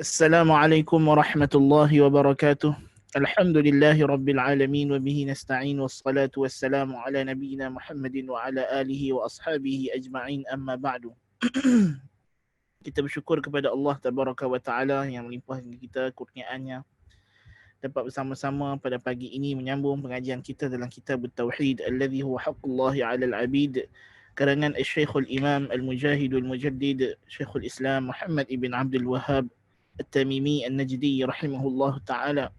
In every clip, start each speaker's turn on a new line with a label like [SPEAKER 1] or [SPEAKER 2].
[SPEAKER 1] Assalamualaikum warahmatullahi wabarakatuh. Alhamdulillahi rabbil alamin wa bihi nasta'in wassalatu wassalamu ala nabiyyina Muhammadin wa ala alihi wa ashabihi ajma'in amma ba'du. Kita bersyukur kepada Allah tabaraka wa taala yang melimpahkan kita kurniaannya dapat bersama-sama pada pagi ini menyambung pengajian kita dalam kitab Tauhid alladhi huwa haqqullahi 'alal 'abid karangan Syekhul Imam Al-Mujahid Al-Mujaddid Syekhul Islam Muhammad ibn Abdul Wahhab At-Tamimi An-Najdi rahimahullah ta'ala.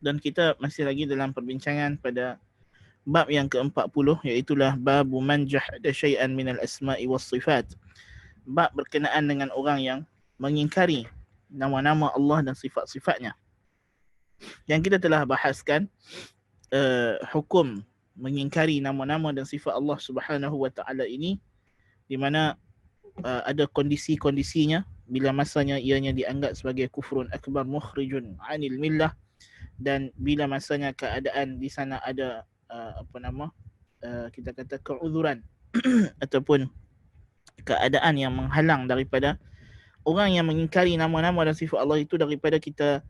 [SPEAKER 1] Dan kita masih lagi dalam perbincangan pada bab yang ke-40, iaitulah babu man jahada syai'an minal asma'i was sifat. Bab berkenaan dengan orang yang mengingkari nama-nama Allah dan sifat-sifatnya. Yang kita telah bahaskan hukum mengingkari nama-nama dan sifat Allah Subhanahu wa taala ini, di mana ada kondisi-kondisinya bila masanya ianya dianggap sebagai kufrun akbar mukhrijun anil millah, dan bila masanya keadaan di sana ada kita kata keuzuran ataupun keadaan yang menghalang daripada orang yang mengingkari nama-nama dan sifat Allah itu daripada kita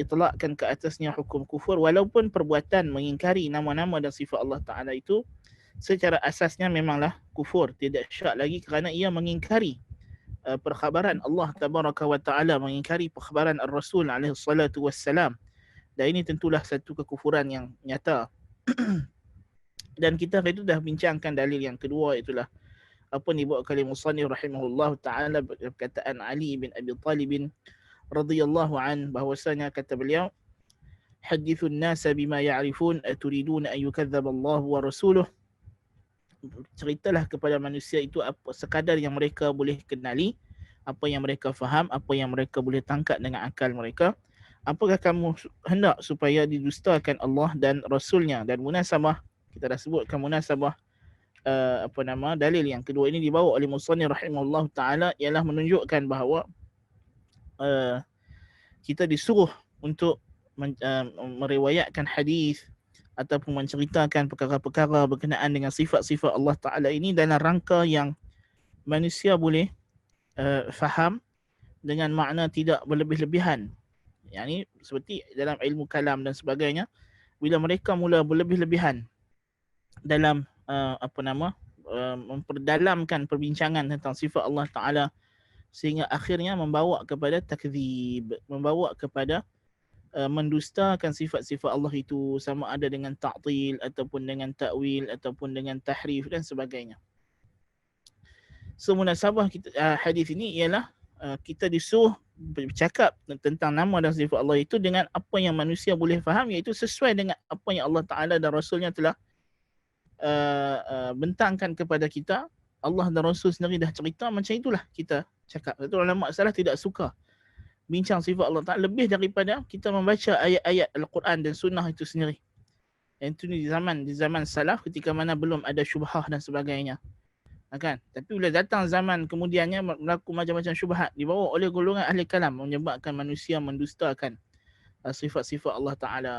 [SPEAKER 1] itlakkan ke atasnya hukum kufur, walaupun perbuatan mengingkari nama-nama dan sifat Allah Ta'ala itu secara asasnya memanglah kufur, tidak syak lagi kerana ia mengingkari perkhabaran Allah Tabaraka wa Ta'ala, mengingkari perkhabaran Ar-Rasul alaihi salatu wassalam. Dan ini tentulah satu kekufuran yang nyata. Dan kita itu dah bincangkan dalil yang kedua, itulah apa ni buat oleh musannif rahimahullah ta'ala, perkataan Ali bin Abi Talib radhiyallahu an, bahwasanya kata beliau, hadithun nasa bima ya'rifun aturiduna an yukadzdzaba Allah wa rasuluh. Ceritalah kepada manusia itu apa sekadar yang mereka boleh kenali, apa yang mereka faham, apa yang mereka boleh tangkap dengan akal mereka. Apakah kamu hendak supaya didustakan Allah dan Rasulnya? Dan munasabah, kita dah sebutkan munasabah dalil yang kedua ini dibawa oleh musannif rahimahullah ta'ala, ialah menunjukkan bahawa kita disuruh untuk meriwayatkan hadis ataupun menceritakan perkara-perkara berkenaan dengan sifat-sifat Allah Ta'ala ini dalam rangka yang manusia boleh faham dengan makna tidak berlebih-lebihan. Yang ini seperti dalam ilmu kalam dan sebagainya, bila mereka mula berlebih-lebihan dalam memperdalamkan perbincangan tentang sifat Allah Ta'ala, sehingga akhirnya membawa kepada takdzib, membawa kepada mendustakan sifat-sifat Allah itu, sama ada dengan ta'til ataupun dengan ta'wil ataupun dengan tahrif dan sebagainya. So munasabah hadis ini ialah kita disuruh bercakap tentang nama dan sifat Allah itu dengan apa yang manusia boleh faham, iaitu sesuai dengan apa yang Allah Ta'ala dan Rasulnya telah bentangkan kepada kita. Allah dan Rasul sendiri dah cerita, macam itulah kita cakap. Satu ulama salah tidak suka bincang sifat Allah Ta'ala lebih daripada kita membaca ayat-ayat Al-Quran dan Sunnah itu sendiri. Yang itu di zaman salaf, ketika mana belum ada syubhah dan sebagainya, kan? Tapi bila datang zaman kemudiannya, berlaku macam-macam syubhat dibawa oleh golongan ahli kalam, menyebabkan manusia mendustakan sifat-sifat Allah Ta'ala,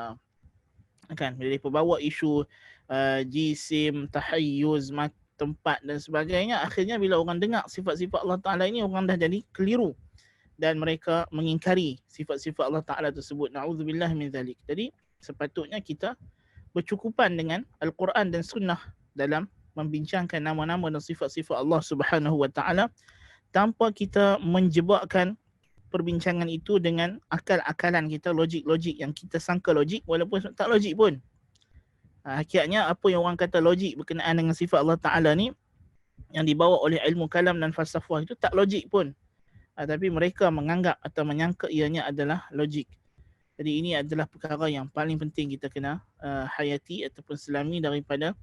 [SPEAKER 1] kan? Bila mereka bawa isu jisim, tahayyuz, tempat dan sebagainya, akhirnya bila orang dengar sifat-sifat Allah Ta'ala ini, orang dah jadi keliru dan mereka mengingkari sifat-sifat Allah Ta'ala tersebut. Na'udzubillah min zalik. Jadi sepatutnya kita bercukupan dengan Al-Quran dan Sunnah dalam membincangkan nama-nama dan sifat-sifat Allah Subhanahu wa Ta'ala, tanpa kita menjebakkan perbincangan itu dengan akal-akalan kita, logik-logik yang kita sangka logik walaupun tak logik pun. Hakikatnya apa yang orang kata logik berkenaan dengan sifat Allah Ta'ala ni, yang dibawa oleh ilmu kalam dan falsafah itu tak logik pun. Tapi mereka menganggap atau menyangka ianya adalah logik. Jadi ini adalah perkara yang paling penting kita kena hayati ataupun selami daripada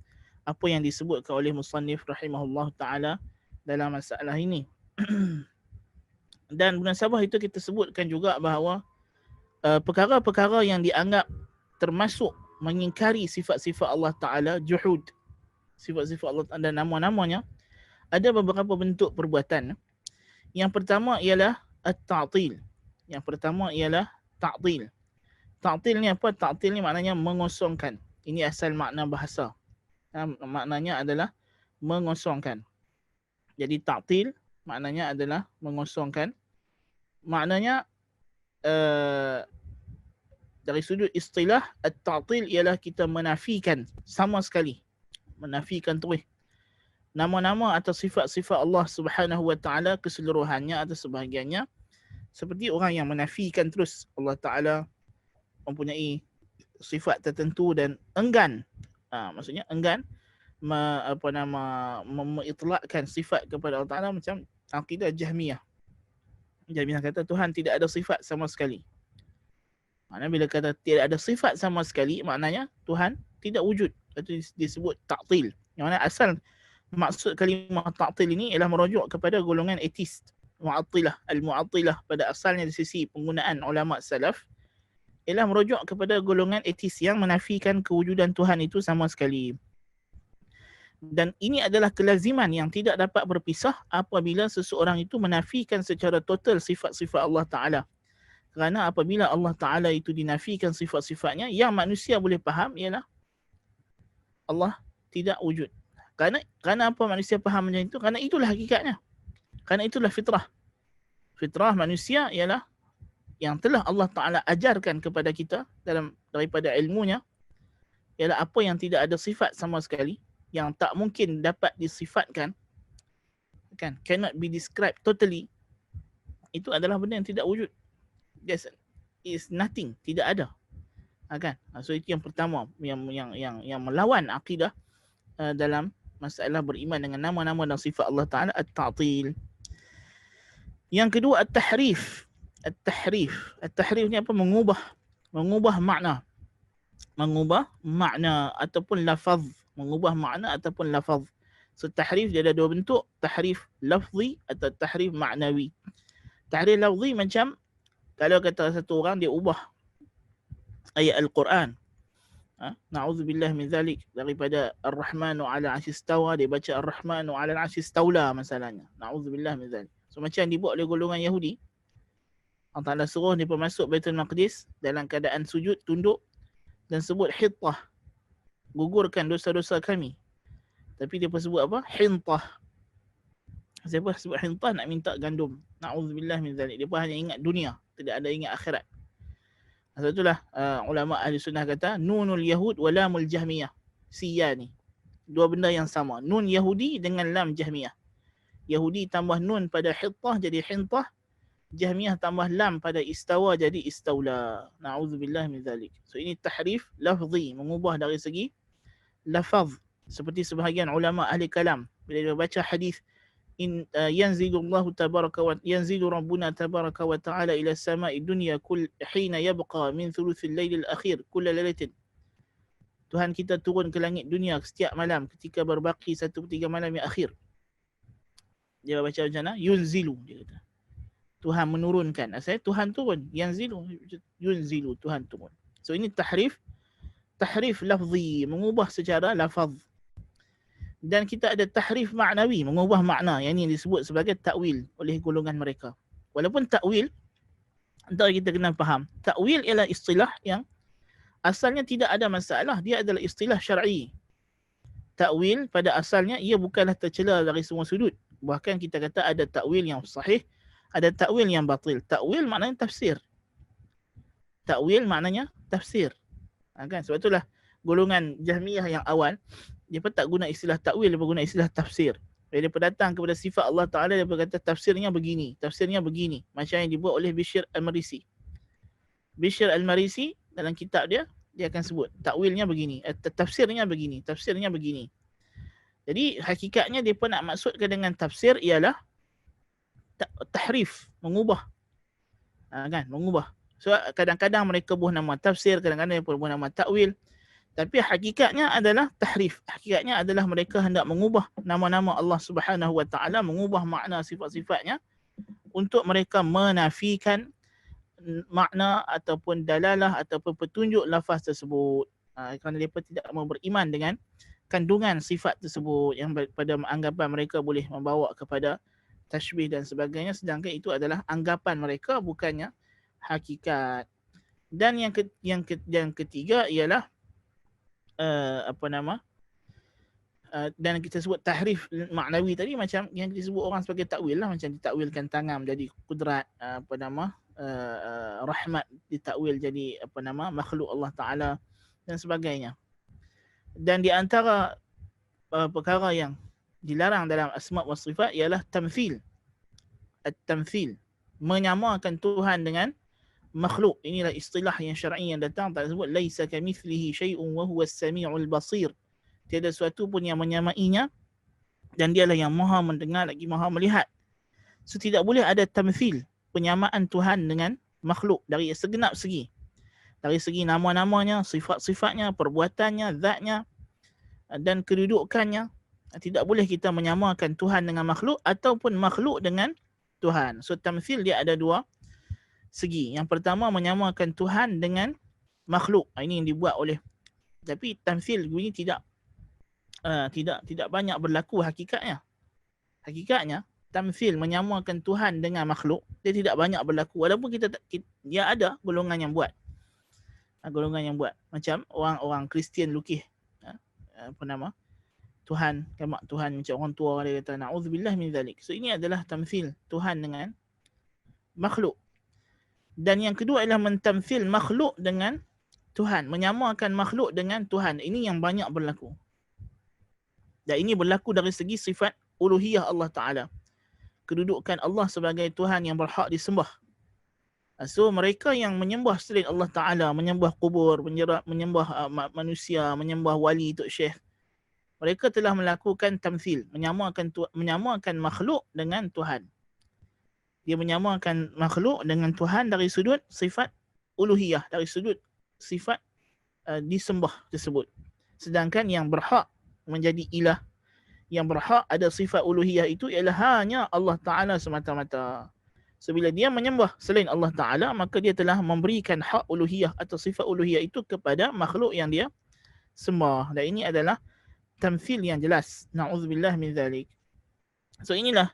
[SPEAKER 1] apa yang disebutkan oleh musannif rahimahullah ta'ala dalam masalah ini. Dan munasabah itu kita sebutkan juga bahawa perkara-perkara yang dianggap termasuk mengingkari sifat-sifat Allah Ta'ala, juhud sifat-sifat Allah Ta'ala dan nama-namanya, ada beberapa bentuk perbuatan. Yang pertama ialah at-ta'til. Yang pertama ialah ta'til. Ta'til ni apa? Ta'til ni maknanya mengosongkan. Ini asal makna bahasa. Maknanya adalah mengosongkan. Jadi ta'til maknanya adalah mengosongkan. maknanya dari sudut istilah at-ta'til ialah kita menafikan sama sekali, menafikan terus nama-nama atau sifat-sifat Allah Subhanahu wa taala keseluruhannya atau sebahagiannya, seperti orang yang menafikan terus Allah Taala mempunyai sifat tertentu dan enggan, maksudnya enggan mengitlakkan sifat kepada Allah Taala, macam akidah Jahmiyah. Jahmiyah kata Tuhan tidak ada sifat sama sekali. Maknanya bila kata tidak ada sifat sama sekali, maknanya Tuhan tidak wujud. Itu disebut ta'til. Yang mana asal maksud kalimah ta'til ini ialah merujuk kepada golongan ateist, mu'attilah. Al-mu'attilah pada asalnya di sisi penggunaan ulama salaf ialah merujuk kepada golongan ateist yang menafikan kewujudan Tuhan itu sama sekali. Dan ini adalah kelaziman yang tidak dapat berpisah apabila seseorang itu menafikan secara total sifat-sifat Allah Ta'ala. Kerana apabila Allah Ta'ala itu dinafikan sifat-sifatnya, yang manusia boleh faham ialah Allah tidak wujud. Kerana apa manusia faham macam itu? Kerana itulah hakikatnya. Kerana itulah fitrah. Fitrah manusia ialah yang telah Allah Ta'ala ajarkan kepada kita daripada ilmunya, ialah apa yang tidak ada sifat sama sekali, yang tak mungkin dapat disifatkan, kan, cannot be described totally, itu adalah benda yang tidak wujud. Just is nothing, tidak ada. Kan? So itu yang pertama yang melawan akidah dalam masalah beriman dengan nama-nama dan sifat Allah Taala, at-ta'til. Yang kedua, at-tahrif. At-tahrif ni apa? Mengubah makna. Mengubah makna ataupun lafaz. Mengubah makna ataupun lafaz. So tahrif dia ada dua bentuk, tahrif lafzi atau tahrif maknawi. Tahrif lafzi macam kalau kata satu orang dia ubah ayat Al-Quran, na'udzubillah min zalik, daripada Ar-Rahmanu 'ala 'arsy istawa, dia baca Ar-Rahmanu 'ala 'arsy istawla masalahnya. Na'udzubillah min zalik. So macam dibuat oleh golongan Yahudi. Allah Ta'ala suruh dia masuk Baitul Maqdis dalam keadaan sujud, tunduk dan sebut hittah, gugurkan dosa-dosa kami. Tapi dia pun sebut apa? Hintah. Siapa sebut hintah? Nak minta gandum. Na'udzubillah min zalik. Dia pun hanya ingat dunia, tidak ada ingat akhirat. Sebab itulah ulama ahli sunnah kata nunul Yahud wa lamul Jahmiyah siyani. Dua benda yang sama. Nun Yahudi dengan lam Jahmiyah. Yahudi tambah nun pada hittah jadi hintah. Jahmiyah tambah lam pada istawa jadi istawla. Na'udzubillah min zalik. So ini tahrif lafzi, mengubah dari segi lafaz. Seperti sebahagian ulama ahli kalam bila dia baca hadis yanzilu rabbuna tabaraka wa ta'ala ila sama'i dunya hina yabqa min thuluthil lailil akhir kull lailatin. Tuhan kita turun ke langit dunia setiap malam ketika berbaki 1/3 malam yang akhir. Dia baca macam mana? Yunzilu, dia kata. Tuhan menurunkan. Asalnya Tuhan turun. Yunzilu, Tuhan turun. So ini tahrif lafzi, mengubah secara lafaz. Dan kita ada tahrif maknawi, mengubah makna. Yang ini disebut sebagai takwil oleh golongan mereka. Walaupun takwil, antara kita kena faham, takwil ialah istilah yang asalnya tidak ada masalah. Dia adalah istilah syar'i. Takwil pada asalnya ia bukanlah tercela dari semua sudut. Bahkan kita kata ada takwil yang sahih, ada takwil yang batil. Takwil maknanya tafsir. Takwil maknanya tafsir. Kan? Sebab itulah golongan Jahmiyah yang awal, dia pun tak guna istilah takwil, dia pun guna istilah tafsir. Bila dia datang kepada sifat Allah Ta'ala, dia berkata tafsirnya begini, tafsirnya begini. Macam yang dibuat oleh Bishr al-Marisi. Bishr al-Marisi dalam kitab dia akan sebut takwilnya begini, tafsirnya begini, tafsirnya begini. Jadi hakikatnya dia pun nak maksudkan dengan tafsir ialah tahrif, mengubah. Kan, mengubah. So kadang-kadang mereka buah nama tafsir, kadang-kadang mereka buah nama takwil. Tapi hakikatnya adalah tahrif. Hakikatnya adalah mereka hendak mengubah nama-nama Allah Subhanahu wa Ta'ala, mengubah makna sifat-sifatnya untuk mereka menafikan makna ataupun dalalah ataupun petunjuk lafaz tersebut. Kerana mereka tidak mau beriman dengan kandungan sifat tersebut yang pada anggapan mereka boleh membawa kepada tashbih dan sebagainya, sedangkan itu adalah anggapan mereka, bukannya hakikat. Dan yang ketiga ialah Dan kita sebut tahrif maknawi tadi macam yang kita sebut orang sebagai takwil lah, macam ditakwilkan tangan jadi kudrat, rahmat ditakwil jadi makhluk Allah Taala dan sebagainya. Dan di antara perkara yang dilarang dalam asma' wa sifat ialah tamthil. At-tamthil, menyamakan Tuhan dengan makhluk. Inilah istilah yang syar'i yang datang, tak sebut laisa kamithlihi syai'un wa huwas samiul basir. Tiada sesuatu pun yang menyamainya dan dialah yang maha mendengar lagi maha melihat. So tidak boleh ada tamthil, penyamaan Tuhan dengan makhluk dari segenap segi. Dari segi nama-namanya, sifat-sifatnya, perbuatannya, zatnya dan kedudukannya. Tidak boleh kita menyamakan Tuhan dengan makhluk ataupun makhluk dengan Tuhan. So tamthil dia ada dua segi. Yang pertama menyamakan Tuhan dengan makhluk. Ini yang dibuat oleh, tapi tamthil ini tidak banyak berlaku hakikatnya. Hakikatnya tamthil menyamakan Tuhan dengan makhluk dia tidak banyak berlaku, walaupun dia ada golongan yang buat. Macam orang Kristian lukis Tuhan, kamak Tuhan macam orang tua dia kata na'udzubillah min zalik. So ini adalah tamthil Tuhan dengan makhluk. Dan yang kedua adalah mentamthil makhluk dengan Tuhan, menyamakan makhluk dengan Tuhan. Ini yang banyak berlaku. Dan ini berlaku dari segi sifat uluhiyah Allah Ta'ala. Kedudukan Allah sebagai Tuhan yang berhak disembah. So mereka yang menyembah selain Allah Ta'ala, menyembah kubur, menyembah manusia, menyembah wali, tok syekh, mereka telah melakukan tamthil, menyamakan makhluk dengan Tuhan. Dia menyamakan makhluk dengan Tuhan dari sudut sifat uluhiyah, dari sudut sifat disembah tersebut. Sedangkan yang berhak menjadi ilah, yang berhak ada sifat uluhiyah itu ialah hanya Allah Ta'ala semata-mata. So bila dia menyembah selain Allah Ta'ala, maka dia telah memberikan hak uluhiyah atau sifat uluhiyah itu kepada makhluk yang dia sembah. Dan ini adalah tamthil yang jelas. Na'udzubillah min zalik. So inilah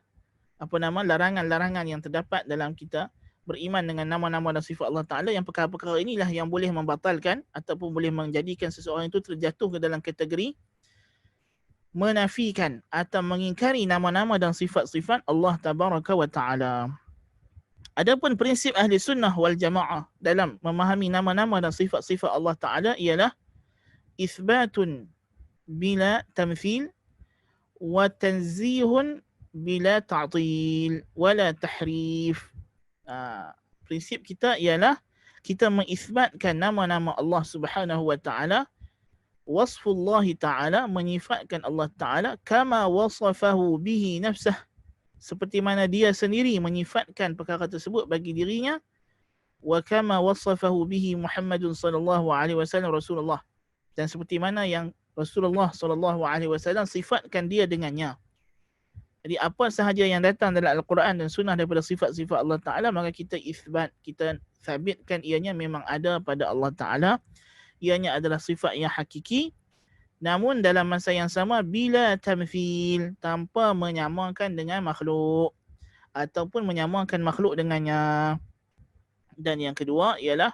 [SPEAKER 1] larangan-larangan yang terdapat dalam kita beriman dengan nama-nama dan sifat Allah Ta'ala, yang perkara-perkara inilah yang boleh membatalkan ataupun boleh menjadikan seseorang itu terjatuh ke dalam kategori menafikan atau mengingkari nama-nama dan sifat-sifat Allah Tabaraka wa Ta'ala. Adapun prinsip ahli sunnah wal jamaah dalam memahami nama-nama dan sifat-sifat Allah Ta'ala ialah itsbatun bila tamthil wa tanzihun bila ta'til wala tahrif. Prinsip kita ialah kita mengisbatkan nama-nama Allah Subhanahu wa Ta'ala, wasfullah Ta'ala, menyifatkan Allah Ta'ala kama wasafahu bihi nafsah, seperti mana dia sendiri menyifatkan perkara tersebut bagi dirinya, wa kama wasafahu bihi Muhammadun sallallahu alaihi wasallam Rasulullah, dan seperti mana yang Rasulullah sallallahu alaihi wasallam sifatkan dia dengannya. Jadi apa sahaja yang datang dalam Al-Quran dan Sunnah daripada sifat-sifat Allah Ta'ala, maka kita isbat, kita sabitkan ianya memang ada pada Allah Ta'ala. Ianya adalah sifat yang hakiki, namun dalam masa yang sama bila tamthil, tanpa menyamakan dengan makhluk ataupun menyamakan makhluk dengannya. Dan yang kedua ialah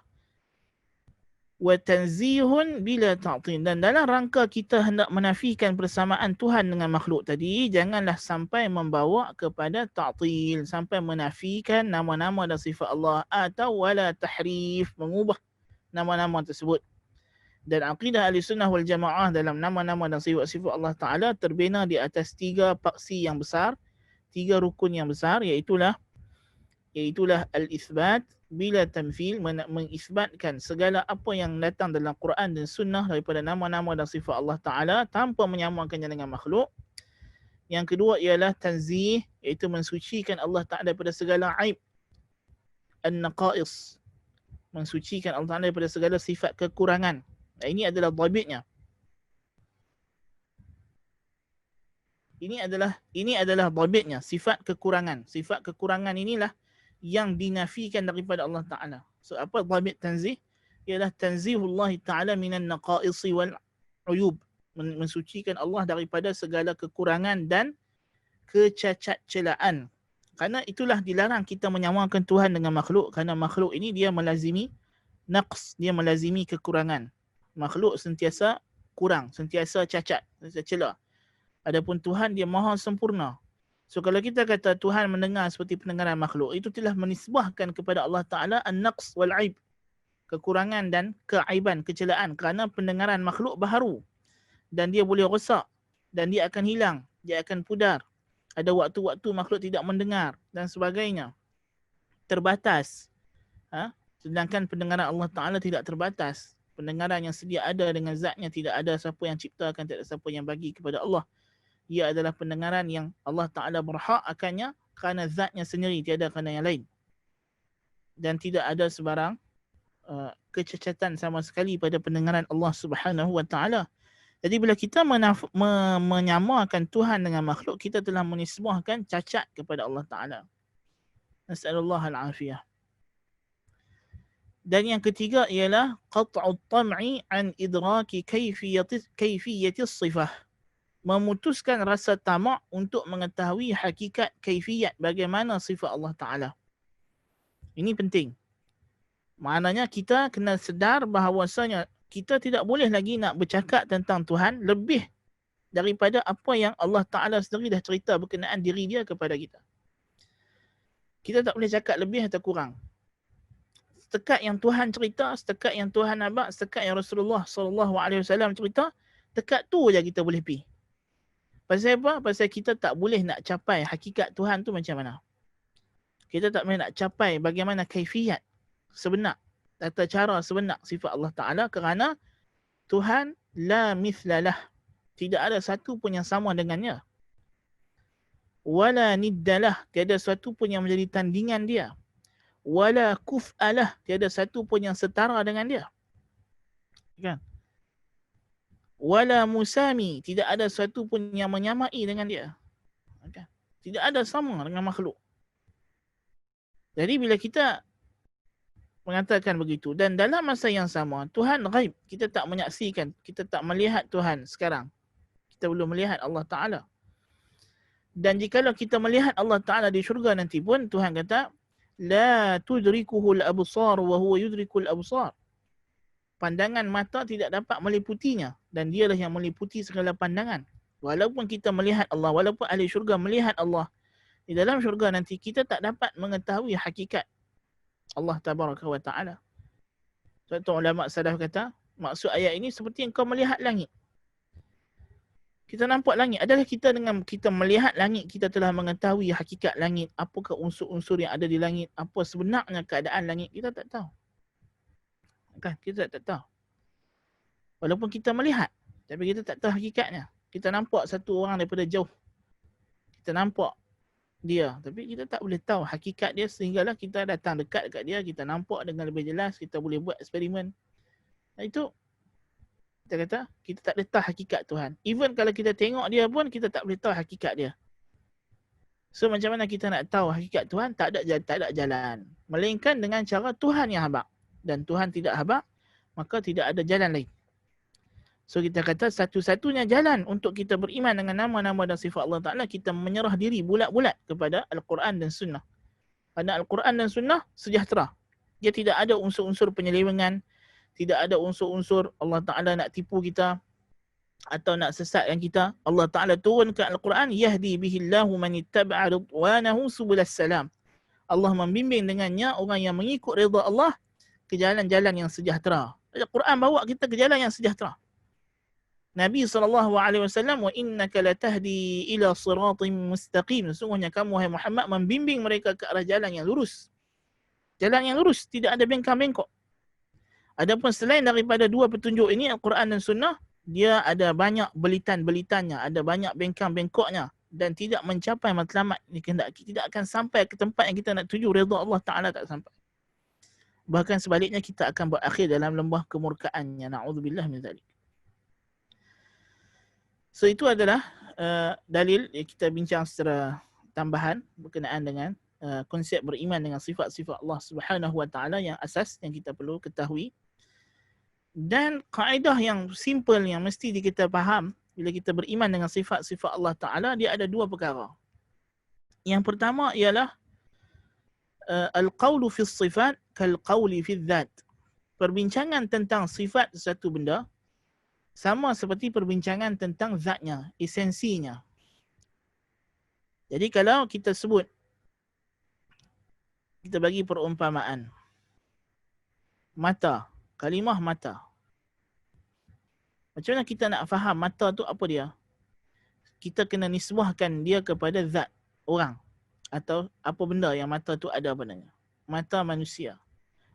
[SPEAKER 1] wa tanzihun bila ta'til, dan dalam rangka kita hendak menafikan persamaan Tuhan dengan makhluk tadi, janganlah sampai membawa kepada ta'til, sampai menafikan nama-nama dan sifat Allah, atau wala tahrif, mengubah nama-nama tersebut. Dan akidah ahli sunnah wal jamaah dalam nama-nama dan sifat-sifat Allah Ta'ala terbina di atas 3 paksi yang besar, 3 rukun yang besar, iaitulah al-itsbat bila tamthil, mengisbatkan segala apa yang datang dalam Quran dan Sunnah daripada nama-nama dan sifat Allah Ta'ala tanpa menyamakannya dengan makhluk. Yang kedua ialah tanzih, iaitu mensucikan Allah Ta'ala daripada segala aib, an-naqais, mensucikan Allah Ta'ala daripada segala sifat kekurangan. Ini adalah dhabitnya. Ini adalah dhabitnya, sifat kekurangan. Sifat kekurangan inilah yang dinafikan daripada Allah Ta'ala. So apa dhabit tanzih? Ialah tanzihullah Ta'ala minan naqaisi wal uyub, mensucikan Allah daripada segala kekurangan dan kecacat celaan. Karena itulah dilarang kita menyamakan Tuhan dengan makhluk, kerana makhluk ini dia melazimi naqs, dia melazimi kekurangan. Makhluk sentiasa kurang, sentiasa cacat, sentiasa celah. Adapun Tuhan dia maha sempurna. So kalau kita kata Tuhan mendengar seperti pendengaran makhluk, itu telah menisbahkan kepada Allah Ta'ala an-naqs wal-aib, kekurangan dan keaiban, kecelaan, kerana pendengaran makhluk baharu dan dia boleh rosak dan dia akan hilang, dia akan pudar. Ada waktu-waktu makhluk tidak mendengar dan sebagainya. Terbatas. Sedangkan pendengaran Allah Ta'ala tidak terbatas. Pendengaran yang sedia ada dengan zatnya, tidak ada siapa yang ciptakan, tidak ada siapa yang bagi kepada Allah. Ia adalah pendengaran yang Allah Ta'ala berhak akannya kerana zatnya sendiri, tiada kerana yang lain. Dan tidak ada sebarang kecacatan sama sekali pada pendengaran Allah Subhanahu Wa Ta'ala. Jadi bila kita menyamakan Tuhan dengan makhluk, kita telah menisbahkan cacat kepada Allah Ta'ala. Nas'alullah al-afiyah. Dan yang ketiga ialah qat'ut tam'i an idraki kayfiyatis sifah. Memutuskan rasa tamak untuk mengetahui hakikat kaifiyat bagaimana sifat Allah Ta'ala. Ini penting. Maknanya kita kena sedar bahawasanya kita tidak boleh lagi nak bercakap tentang Tuhan lebih daripada apa yang Allah Ta'ala sendiri dah cerita berkenaan diri dia kepada kita. Kita tak boleh cakap lebih atau kurang. Setakat yang Tuhan cerita, setakat yang Tuhan nampak, setakat yang Rasulullah SAW cerita, dekat tu je kita boleh pergi. Pasal apa? Pasal kita tak boleh nak capai hakikat Tuhan tu macam mana. Kita tak boleh nak capai bagaimana kaifiyat sebenar, tata cara sebenar sifat Allah Ta'ala kerana Tuhan la mithlalah. Tidak ada satu pun yang sama dengannya. Wala niddalah. Tiada satu pun yang menjadi tandingan dia. Wala kuf'alah. Tiada satu pun yang setara dengan dia. Kan? Wala musami. Tidak ada satu pun yang menyamai dengan dia. Kan? Tidak ada sama dengan makhluk. Jadi bila kita mengatakan begitu, dan dalam masa yang sama, Tuhan ghaib. Kita tak menyaksikan. Kita tak melihat Tuhan sekarang. Kita belum melihat Allah Ta'ala. Dan jikalau kita melihat Allah Ta'ala di syurga nanti pun, Tuhan kata, la tudrikuhul absar wa huwa yudrikul absar. Pandangan mata tidak dapat meliputinya dan dialah yang meliputi segala pandangan. Walaupun kita melihat Allah, walaupun ahli syurga melihat Allah, di dalam syurga nanti kita tak dapat mengetahui hakikat Allah Tabaraka wa Ta'ala. Satu ulama salaf kata, maksud ayat ini seperti engkau melihat langit. Kita nampak langit. Adakah kita dengan kita melihat langit, kita telah mengetahui hakikat langit, apakah unsur-unsur yang ada di langit, apa sebenarnya keadaan langit, kita tak tahu. Kan? Kita tak tahu. Walaupun kita melihat, tapi kita tak tahu hakikatnya. Kita nampak satu orang daripada jauh. Kita nampak dia, tapi kita tak boleh tahu hakikat dia sehinggalah kita datang dekat dia, kita nampak dengan lebih jelas, kita boleh buat eksperimen. Dan itu kita kata, kita tak boleh tahu hakikat Tuhan. Even kalau kita tengok dia pun, kita tak boleh tahu hakikat dia. So macam mana kita nak tahu hakikat Tuhan? Tak ada jalan. Melainkan dengan cara Tuhan yang habaq. Dan Tuhan tidak habaq, maka tidak ada jalan lain. So kita kata satu-satunya jalan untuk kita beriman dengan nama-nama dan sifat Allah Ta'ala, kita menyerah diri bulat-bulat kepada Al-Quran dan Sunnah. Kerana Al-Quran dan Sunnah sejahtera. Dia tidak ada unsur-unsur penyelewengan, tidak ada unsur-unsur Allah Ta'ala nak tipu kita atau nak sesatkan kita. Allah Ta'ala turunkan Al-Quran, yahdi bihillahu man ittaba'a ridwanahu subulas salam. Allah membimbing dengannya orang yang mengikut redha Allah ke jalan-jalan yang sejahtera. Al-Quran bawa kita ke jalan yang sejahtera. Nabi SAW, wa innaka latahdi ila siratim mustaqim. Sesungguhnya kamu, wahai Muhammad, membimbing mereka ke arah jalan yang lurus. Jalan yang lurus, tidak ada bengkak-bengkok. Adapun selain daripada dua petunjuk ini, Al-Quran dan Sunnah, dia ada banyak belitan-belitannya, ada banyak bengkang-bengkoknya dan tidak mencapai matlamat dikehendaki. Tidak akan sampai ke tempat yang kita nak tuju, redha Allah Ta'ala tak sampai. Bahkan sebaliknya kita akan berakhir dalam lembah kemurkaannya. Na'udzubillah min zalik. So itu adalah dalil yang kita bincang secara tambahan berkenaan dengan konsep beriman dengan sifat-sifat Allah Subhanahu Wa Ta'ala yang asas yang kita perlu ketahui. Dan kaedah yang simple yang mesti kita faham bila kita beriman dengan sifat-sifat Allah Ta'ala, dia ada dua perkara. Yang pertama ialah al-qawlu fi sifat kal-qawli fi dhat. Perbincangan tentang sifat sesuatu benda sama seperti perbincangan tentang zatnya, esensinya. Jadi kalau kita sebut, kita bagi perumpamaan. Mata, kalimah mata. Macam mana kita nak faham mata tu apa dia? Kita kena nisbahkan dia kepada zat orang. Atau apa benda yang mata tu ada padanya. Mata manusia,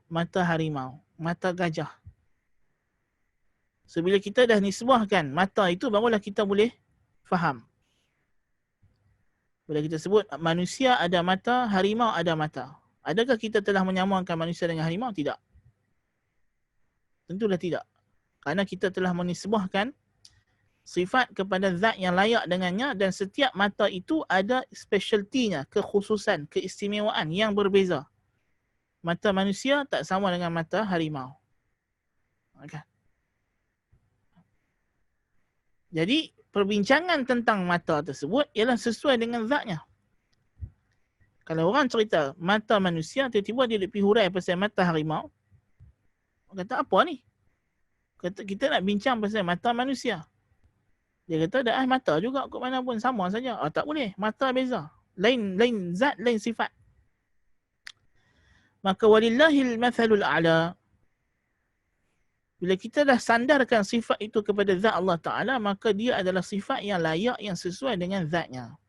[SPEAKER 1] mata harimau, mata gajah. So bila kita dah nisbahkan mata itu, barulah kita boleh faham. Bila kita sebut manusia ada mata, harimau ada mata. Adakah kita telah menyamakan manusia dengan harimau? Tidak. Tentulah tidak. Kerana kita telah menisbahkan sifat kepada zat yang layak dengannya, dan setiap mata itu ada specialtinya, kekhususan, keistimewaan yang berbeza. Mata manusia tak sama dengan mata harimau. Okay. Jadi perbincangan tentang mata tersebut ialah sesuai dengan zatnya. Kalau orang cerita mata manusia, tiba-tiba dia pergi hurai pasal mata harimau, kata apa ni? Kata kita nak bincang pasal mata manusia. Dia kata dah mata juga kot mana pun sama saja. Tak boleh, mata beza. Lain zat, lain sifat. Maka walillahil mathalul a'la. Bila kita dah sandarkan sifat itu kepada zat Allah Ta'ala, maka dia adalah sifat yang layak, yang sesuai dengan zatnya.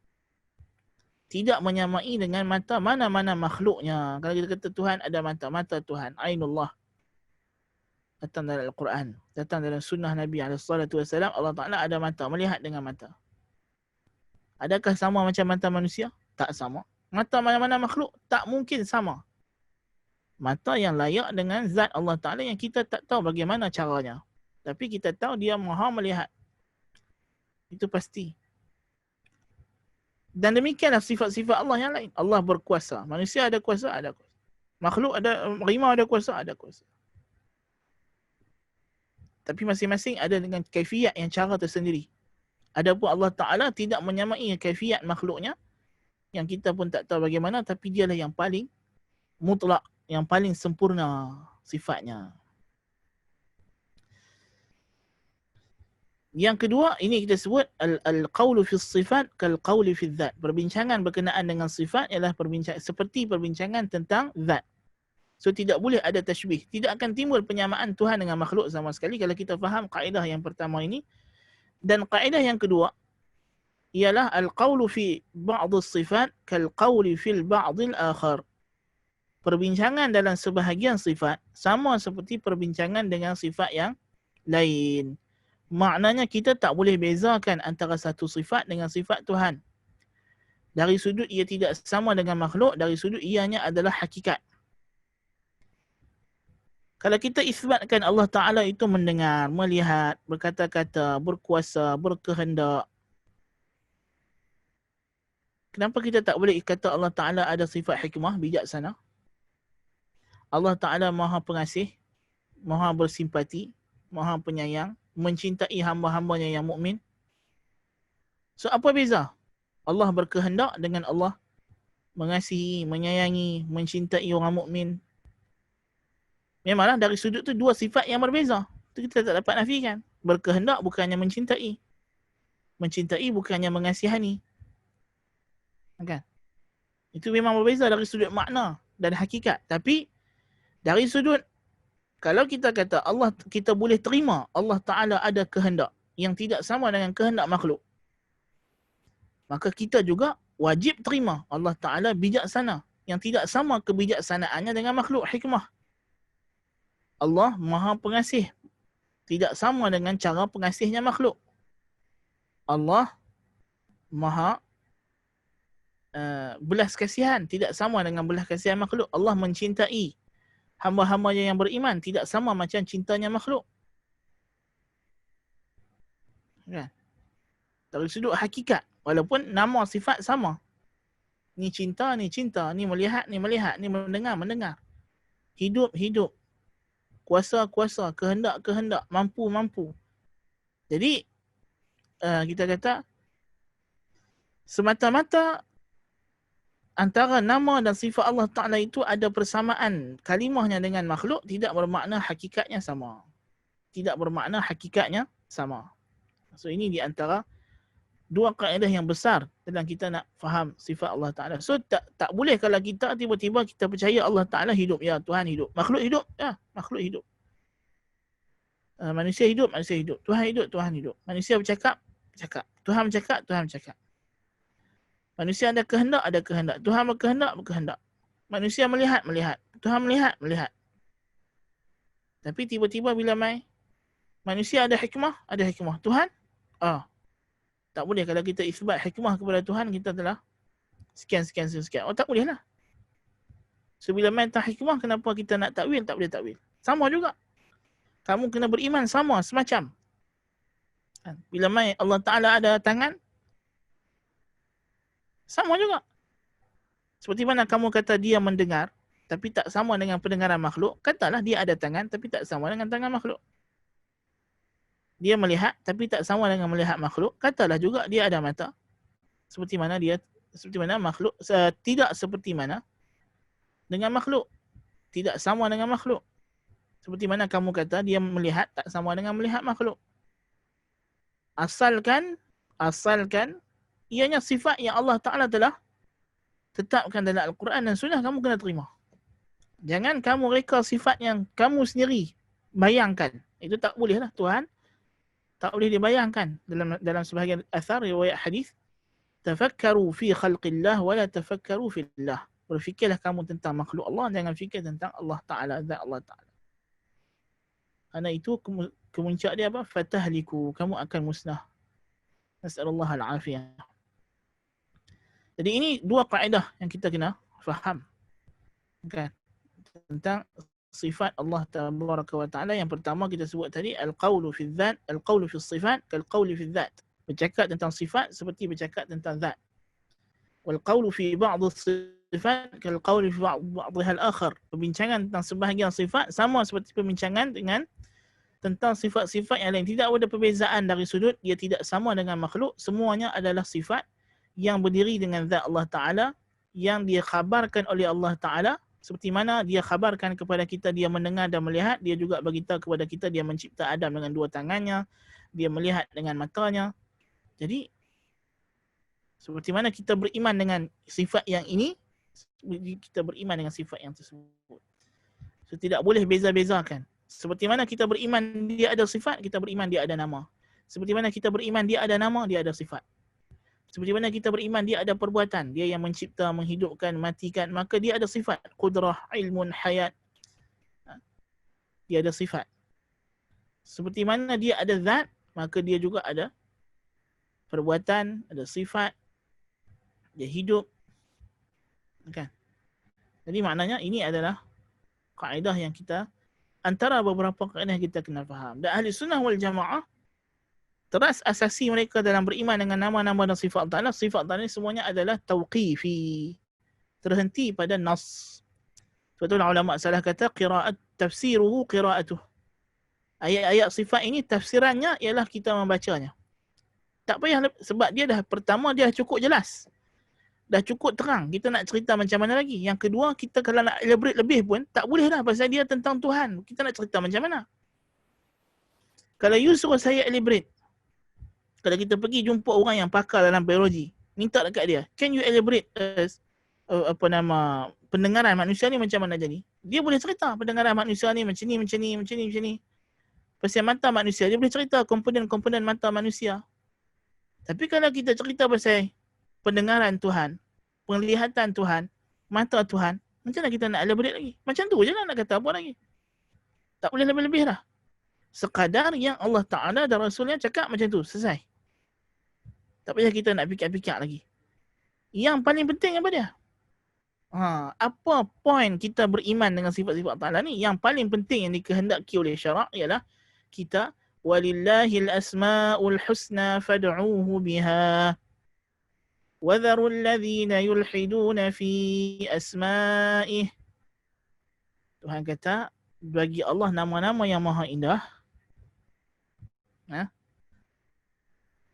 [SPEAKER 1] Tidak menyamai dengan mata mana-mana makhluknya. Kalau kita kata Tuhan ada mata, mata Tuhan, Ainullah. Datang dalam Al-Quran, datang dalam sunnah Nabi SAW, Allah Ta'ala ada mata, melihat dengan mata. Adakah sama macam mata manusia? Tak sama. Mata mana-mana makhluk? Tak mungkin sama. Mata yang layak dengan zat Allah Ta'ala yang kita tak tahu bagaimana caranya. Tapi kita tahu dia maha melihat. Itu pasti. Dan demikianlah sifat-sifat Allah yang lain. Allah berkuasa. Manusia ada kuasa, ada kuasa. Makhluk ada, harimau ada kuasa, ada kuasa. Tapi masing-masing ada dengan kaifiat yang cara tersendiri. Adapun Allah Ta'ala tidak menyamai kaifiat makhluknya, yang kita pun tak tahu bagaimana, tapi dialah yang paling mutlak, yang paling sempurna sifatnya. Yang kedua, ini kita sebut al-qawlu fi sifat kal-qawli fi dzat. Perbincangan berkenaan dengan sifat ialah perbincangan seperti perbincangan tentang zat. So tidak boleh ada tashbih. Tidak akan timbul penyamaan Tuhan dengan makhluk sama sekali kalau kita faham kaedah yang pertama ini. Dan kaedah yang kedua ialah al-qawlu fi ba'd as-sifat kal-qawli fil ba'd al-akhar. Perbincangan dalam sebahagian sifat sama seperti perbincangan dengan sifat yang lain. Maknanya kita tak boleh bezakan antara satu sifat dengan sifat Tuhan. Dari sudut ia tidak sama dengan makhluk, dari sudut ianya adalah hakikat. Kalau kita isbatkan Allah Ta'ala itu mendengar, melihat, berkata-kata, berkuasa, berkehendak, kenapa kita tak boleh kata Allah Ta'ala ada sifat hikmah, bijaksana? Allah Ta'ala maha pengasih, maha bersimpati, maha penyayang, mencintai hamba-hambanya yang mukmin. So apa beza Allah berkehendak dengan Allah mengasihi, menyayangi, mencintai orang mukmin? Memanglah dari sudut tu dua sifat yang berbeza. Itu kita tak dapat nafikan. Berkehendak bukannya mencintai. Mencintai bukannya mengasihani. Kan? Itu memang berbeza dari sudut makna dan hakikat. Tapi dari sudut, kalau kita kata Allah, kita boleh terima Allah Ta'ala ada kehendak yang tidak sama dengan kehendak makhluk, maka kita juga wajib terima Allah Ta'ala bijaksana yang tidak sama kebijaksanaannya dengan makhluk, hikmah. Allah maha pengasih, tidak sama dengan cara pengasihnya makhluk. Allah maha belas kasihan, tidak sama dengan belas kasihan makhluk. Allah mencintai hamba-hambanya yang beriman, tidak sama macam cintanya makhluk. Kan? Dari sudut hakikat, walaupun nama sifat sama. Ni cinta, ni melihat, ni mendengar. Hidup. Kuasa, kehendak, mampu. Jadi kita kata semata-mata antara nama dan sifat Allah Ta'ala itu ada persamaan kalimahnya dengan makhluk, tidak bermakna hakikatnya sama. Tidak bermakna hakikatnya sama. So ini di antara dua kaedah yang besar dalam kita nak faham sifat Allah Ta'ala. So tak boleh kalau kita tiba-tiba kita percaya Allah Ta'ala hidup. Ya, Tuhan hidup. Makhluk hidup. Ya, makhluk hidup. Manusia hidup, manusia hidup. Tuhan hidup, Tuhan hidup. Manusia bercakap, bercakap. Tuhan bercakap, Tuhan bercakap. Manusia ada kehendak, ada kehendak. Tuhan berkehendak, berkehendak. Manusia melihat, melihat. Tuhan melihat, melihat. Tapi tiba-tiba bila manusia ada hikmah, ada hikmah. Tuhan, tak boleh kalau kita isbat hikmah kepada Tuhan, kita telah sekian. Oh, tak boleh lah. So bila main tak hikmah, kenapa kita nak takwil? Tak boleh takwil. Sama juga. Kamu kena beriman sama, semacam. Bila main Allah Ta'ala ada tangan, sama juga. Seperti mana kamu kata dia mendengar, tapi tak sama dengan pendengaran makhluk, katalah dia ada tangan, tapi tak sama dengan tangan makhluk. Dia melihat, tapi tak sama dengan melihat makhluk, katalah juga dia ada mata. Seperti mana makhluk, tidak seperti mana dengan makhluk. Tidak sama dengan makhluk. Seperti mana kamu kata dia melihat tak sama dengan melihat makhluk. Asalkan ianya sifat yang Allah Ta'ala telah tetapkan dalam Al-Quran dan Sunnah, kamu kena terima. Jangan kamu reka sifat yang kamu sendiri bayangkan. Itu tak boleh lah. Tuhan tak boleh dibayangkan. Dalam sebahagian athar, riwayat hadis, tafakkaru fi khalqillah wa la tafakkaru fillah. Berfikirlah kamu tentang makhluk Allah, jangan fikir tentang Allah Ta'ala, zat Allah Ta'ala. Karena itu kemuncak dia apa? Fatahliku, kamu akan musnah. Nas'alullah al-afiyah. Jadi ini dua kaedah yang kita kena faham. Okay. Tentang sifat Allah Tabaraka wa Ta'ala. Yang pertama kita sebut tadi, al-qawlu fi dzat, al-qawlu fi sifat, kal-qawli fi dzat. Bercakap tentang sifat seperti bercakap tentang zat. Wal-qawlu fi ba'd sifat, kal-qawli fi ba'dha al-akhar. Perbincangan tentang sebahagian sifat sama seperti perbincangan tentang sifat-sifat yang lain. Tidak ada perbezaan dari sudut, dia tidak sama dengan makhluk. Semuanya adalah sifat yang berdiri dengan zat Allah Ta'ala, yang dia khabarkan oleh Allah Ta'ala. Seperti mana dia khabarkan kepada kita, dia mendengar dan melihat. Dia juga beritahu kepada kita, dia mencipta Adam dengan dua tangannya. Dia melihat dengan matanya. Jadi, seperti mana kita beriman dengan sifat yang ini, kita beriman dengan sifat yang tersebut. So, tidak boleh beza-bezakan. Seperti mana kita beriman dia ada sifat, kita beriman dia ada nama. Seperti mana kita beriman dia ada nama, dia ada sifat. Seperti mana kita beriman dia ada perbuatan, dia yang mencipta, menghidupkan, matikan, maka dia ada sifat. Qudrah, ilmun, hayat. Dia ada sifat. Seperti mana dia ada zat, maka dia juga ada perbuatan, ada sifat. Dia hidup. Kan? Jadi maknanya ini adalah kaedah yang kita, antara beberapa kaedah kita kena faham. Dan ahli sunnah wal jamaah, teras asasi mereka dalam beriman dengan nama-nama dan sifat Allah. Sifat Allah ini semuanya adalah tauqifi. Terhenti pada nas. Sebab tu ulama salah kata, qiraat tafsiruhu qiraatuh. Ayat-ayat sifat ini tafsirannya ialah kita membacanya. Tak payah, sebab dia dah pertama dia cukup jelas. Dah cukup terang. Kita nak cerita macam mana lagi. Yang kedua, kita kalau nak elaborate lebih pun, tak boleh dah pasal dia tentang Tuhan. Kita nak cerita macam mana? Kalau you suruh saya elaborate, kalau kita pergi jumpa orang yang pakar dalam biologi, minta dekat dia, can you elaborate pendengaran manusia ni macam mana jadi? Dia boleh cerita pendengaran manusia ni macam ni. Pasal mata manusia, dia boleh cerita komponen-komponen mata manusia. Tapi kalau kita cerita pasal pendengaran Tuhan, penglihatan Tuhan, mata Tuhan, macam mana kita nak elaborate lagi? Macam tu je lah, nak kata apa lagi? Tak boleh lebih-lebih lah. Sekadar yang Allah Ta'ala dan Rasulnya cakap macam tu, selesai. Tak payah kita nak fikir-fikir lagi. Yang paling penting apa dia? Apa point kita beriman dengan sifat-sifat Ta'ala ni? Yang paling penting yang dikehendaki oleh syarak ialah kita, walillahil asma'ul husna fad'uuhu biha. وَذَرُوا الَّذِينَ يُلْحِدُونَ فِي أَسْمَائِهِ. Tuhan kata, bagi Allah nama-nama yang maha indah,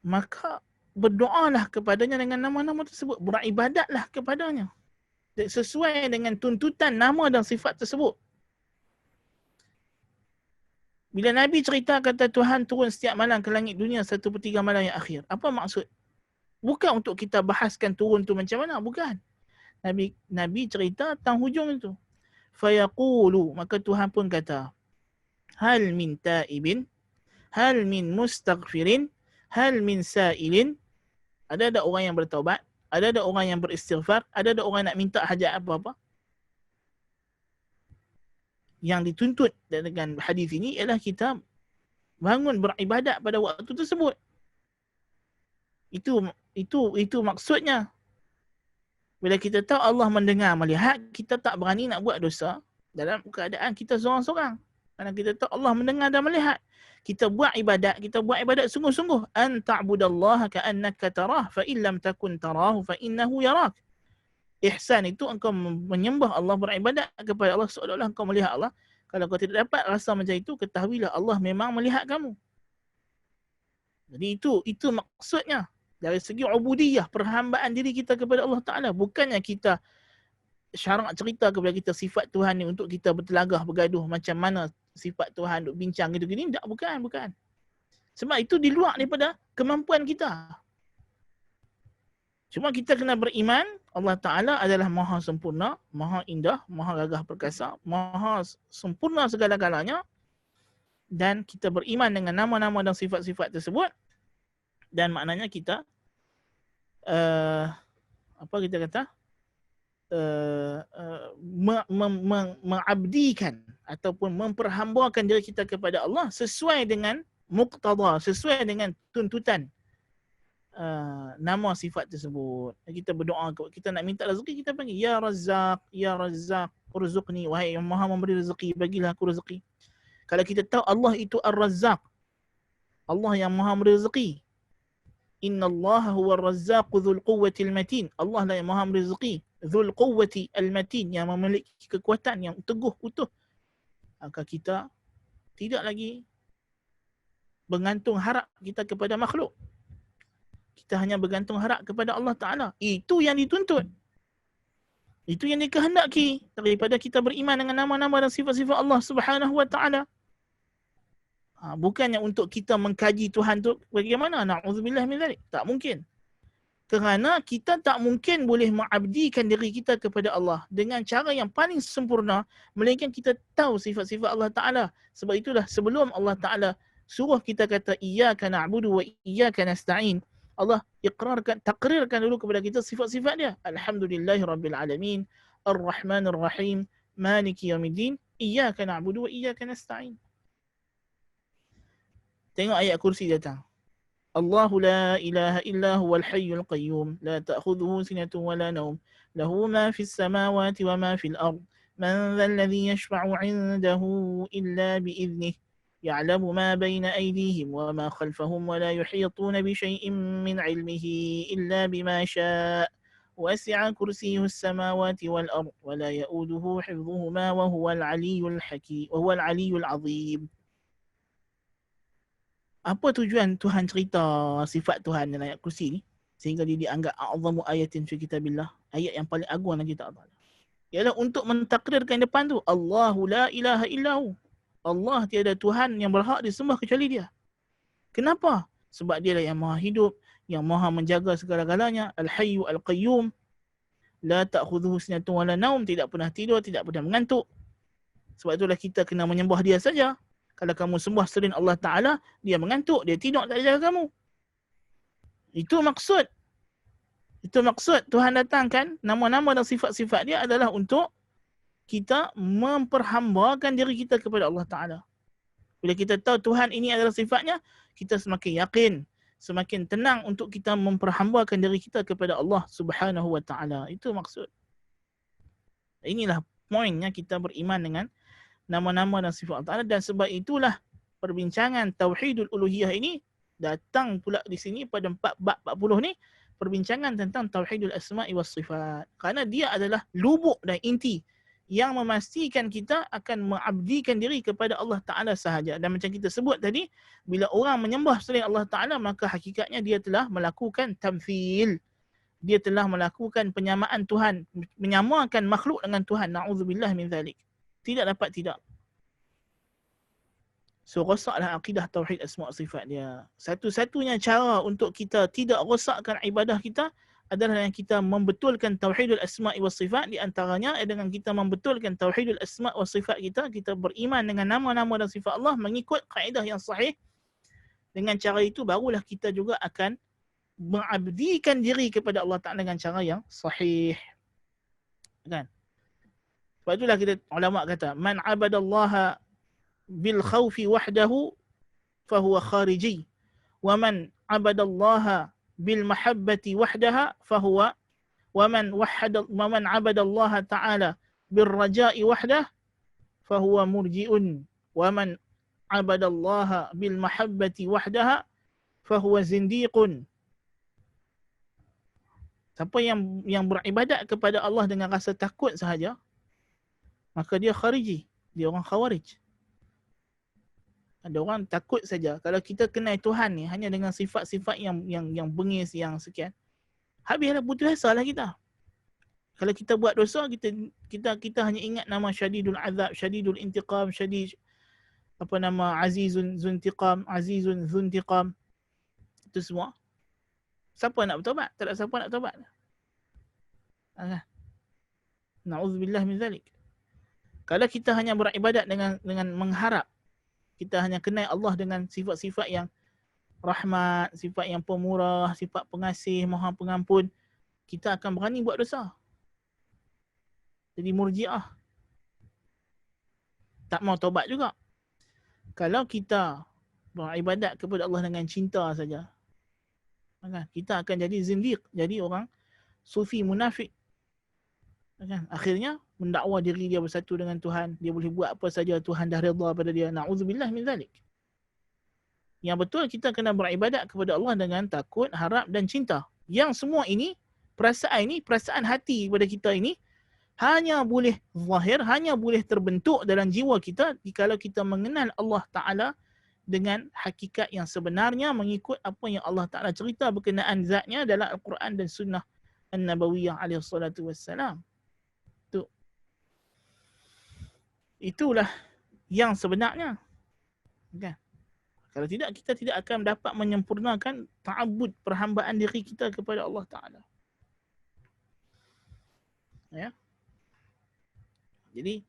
[SPEAKER 1] maka berdoalah kepadanya dengan nama-nama tersebut. Beribadatlah kepadanya sesuai dengan tuntutan nama dan sifat tersebut. Bila Nabi cerita kata Tuhan turun setiap malam ke langit dunia 1/3 malam yang akhir, apa maksud? Bukan untuk kita bahaskan turun tu macam mana, bukan. Nabi cerita tentang hujung itu. Fayaqulu, maka Tuhan pun kata, hal min taibin, hal min mustaghfirin, hal min sailin. Ada orang yang bertaubat, ada orang yang beristighfar, ada orang nak minta hajat apa-apa. Yang dituntut dengan hadis ini ialah kita bangun beribadat pada waktu tersebut. Itu maksudnya. Bila kita tahu Allah mendengar, melihat, kita tak berani nak buat dosa dalam keadaan kita seorang-seorang. Kerana kita tahu Allah mendengar dan melihat. Kita buat ibadat sungguh-sungguh. An ta'budallaha ka'annaka tarah, fa in lam takun tarahu fa innahu yarak. Ihsan itu engkau menyembah Allah, beribadat kepada Allah seolah-olah engkau melihat Allah. Kalau kau tidak dapat rasa macam itu, ketahuilah Allah memang melihat kamu. Jadi itu maksudnya. Dari segi ubudiyah, perhambaan diri kita kepada Allah Ta'ala. Bukannya kita syarak cerita kepada kita sifat Tuhan ni untuk kita bertelagah, bergaduh macam mana sifat Tuhan, duk bincang gitu-gini. Tak, bukan. Sebab itu di luar daripada kemampuan kita. Cuma kita kena beriman, Allah Ta'ala adalah maha sempurna, maha indah, maha gagah perkasa, maha sempurna segala-galanya. Dan kita beriman dengan nama-nama dan sifat-sifat tersebut. Dan maknanya kita mengabdikan ataupun memperhambakan diri kita kepada Allah sesuai dengan muqtada, sesuai dengan tuntutan nama sifat tersebut. Kita berdoa, kita nak minta rezeki, kita panggil ya Razzaq, ya Razzaq urzuqni, wahai yang maha memberi rezeki, bagilah aku rezeki. Kalau kita tahu Allah itu Ar-Razzaq, Allah yang maha memberi rezeki, Inna Allah huwa ar-razzaqu dhul quwwati al-matin. Allah lah yang maha memberi rezeki. Dhul quwwati al-matin, yang memiliki kekuatan yang teguh, utuh. Maka kita tidak lagi bergantung harap kita kepada makhluk. Kita hanya bergantung harap kepada Allah Ta'ala. Itu yang dituntut. Itu yang dikehendaki daripada kita beriman dengan nama-nama dan sifat-sifat Allah Subhanahu wa Ta'ala. Bukannya untuk kita mengkaji Tuhan tu bagaimana, na'udzubillah min zalik. Tak mungkin. Kerana kita tak mungkin boleh mengabdikan diri kita kepada Allah dengan cara yang paling sempurna melainkan kita tahu sifat-sifat Allah Ta'ala. Sebab itulah sebelum Allah Ta'ala suruh kita kata iyyaka na'budu wa iyyaka nasta'in, Allah takrirkan dulu kepada kita sifat-sifat dia. Alhamdulillahirabbil alamin, Ar-Rahmanir Rahim, Maliki yaumiddin, iyyaka na'budu wa iyyaka nasta'in. Tengok ayat kursi datang. Allahu la ilaha illa huwal hayyul qayyum, la ta'khudhuhu sinatun wa la nawm, lahu ma fis samawati wa ma fil ard, man dhal ladhi yashfa'u 'indahu illa bi idhnih, ya'lamu ma bayna aydihim wa ma khalfahum wa la yuhituna bi shay'in min 'ilmihi illa bima sha'a. وسع كرسيه السماوات والأرض ولا يؤوده حفظهما وهو العلي الحكيم وهو العلي العظيم. Apa tujuan Tuhan cerita sifat Tuhan dalam ayat kursi ni sehingga dia dianggap a'zamu ayatin fi kitabillah, ayat yang paling agung dalam kitab Allah? Ialah untuk mentakrirkan depan tu Allahu la ilaha illahu. Allah tiada Tuhan yang berhak disembah kecuali dia. Kenapa? Sebab dia lah yang maha hidup, yang maha menjaga segala-galanya, al-hayyu al-qayyum, la ta'khudhuhu sinatun wa la naum, tidak pernah tidur, tidak pernah mengantuk. Sebab itulah kita kena menyembah dia saja. Kalau kamu sembah selain Allah Ta'ala, dia mengantuk, dia tidur, tak jaga kamu. Itu maksud. Itu maksud Tuhan datangkan nama-nama dan sifat-sifat dia adalah untuk kita memperhambakan diri kita kepada Allah Ta'ala. Bila kita tahu Tuhan ini adalah sifatnya, kita semakin yakin, semakin tenang untuk kita memperhambakan diri kita kepada Allah Subhanahu wa Ta'ala. Itu maksud. Inilah poinnya kita beriman dengan nama-nama dan sifat Allah Ta'ala. Dan sebab itulah perbincangan Tauhidul Uluhiyah ini datang pula di sini pada bab 40 ni, perbincangan tentang Tauhidul Asma'i was Sifat. Kerana dia adalah lubuk dan inti yang memastikan kita akan mengabdikan diri kepada Allah Ta'ala sahaja. Dan macam kita sebut tadi, bila orang menyembah selain Allah Ta'ala, maka hakikatnya dia telah melakukan tamthil. Dia telah melakukan penyamaan Tuhan, menyamakan makhluk dengan Tuhan. Na'udzubillah min zalik. Tidak dapat tidak. So rosaklah akidah tauhid asma' sifat dia. Satu-satunya cara untuk kita tidak rosakkan ibadah kita adalah yang kita membetulkan tauhidul asma' was sifat. Di antaranya dengan kita membetulkan tauhidul asma' was sifat kita beriman dengan nama-nama dan sifat Allah mengikut kaedah yang sahih. Dengan cara itu barulah kita juga akan mengabdikan diri kepada Allah Ta'ala dengan cara yang sahih. Kan? Sebab itulah kita ulama kata, man abadallaha bil khawfi wahdahu fahuwa khariji wa man abadallaha bil mahabbati wahdaha fahuwa wa man abadallaha ta'ala bil raja'i wahdah fahuwa murji'un wa man abadallaha bil mahabbati wahdaha fahuwa zindiqun. Siapa yang beribadat kepada Allah dengan rasa takut sahaja, maka dia khariji, dia orang khawarij. Ada orang takut saja. Kalau kita kenal Tuhan ni hanya dengan sifat-sifat yang bengis, yang sekian, habislah putus asalah kita. Kalau kita buat dosa, kita hanya ingat nama syadidul azab, syadidul intiqam, azizun zuntiqam, azizun zuntiqam. Itu semua. Siapa nak bertaubat? Tak ada siapa nak bertaubat. Na'udzubillah min zalik. Kalau kita hanya beribadat dengan mengharap, kita hanya kenal Allah dengan sifat-sifat yang rahmat, sifat yang pemurah, sifat pengasih, maha pengampun, kita akan berani buat dosa. Jadi murji'ah. Tak mau taubat juga. Kalau kita beribadat kepada Allah dengan cinta saja, maka kita akan jadi zindiq, jadi orang sufi munafik. Akhirnya mendakwa diri dia bersatu dengan Tuhan, dia boleh buat apa saja, Tuhan dah redha pada dia. Na'udzubillah min zalik. Yang betul kita kena beribadat kepada Allah dengan takut, harap dan cinta. Yang semua ini, perasaan hati kepada kita ini hanya boleh zahir, hanya boleh terbentuk dalam jiwa kita jika kita mengenal Allah Ta'ala dengan hakikat yang sebenarnya mengikut apa yang Allah Ta'ala cerita berkenaan zatnya dalam Al-Quran dan Sunnah An-Nabawiyah alaihi salatu wassalam. Itulah yang sebenarnya. Okay. Kalau tidak, kita tidak akan dapat menyempurnakan ta'abbud, perhambaan diri kita kepada Allah Ta'ala. Ya. Jadi,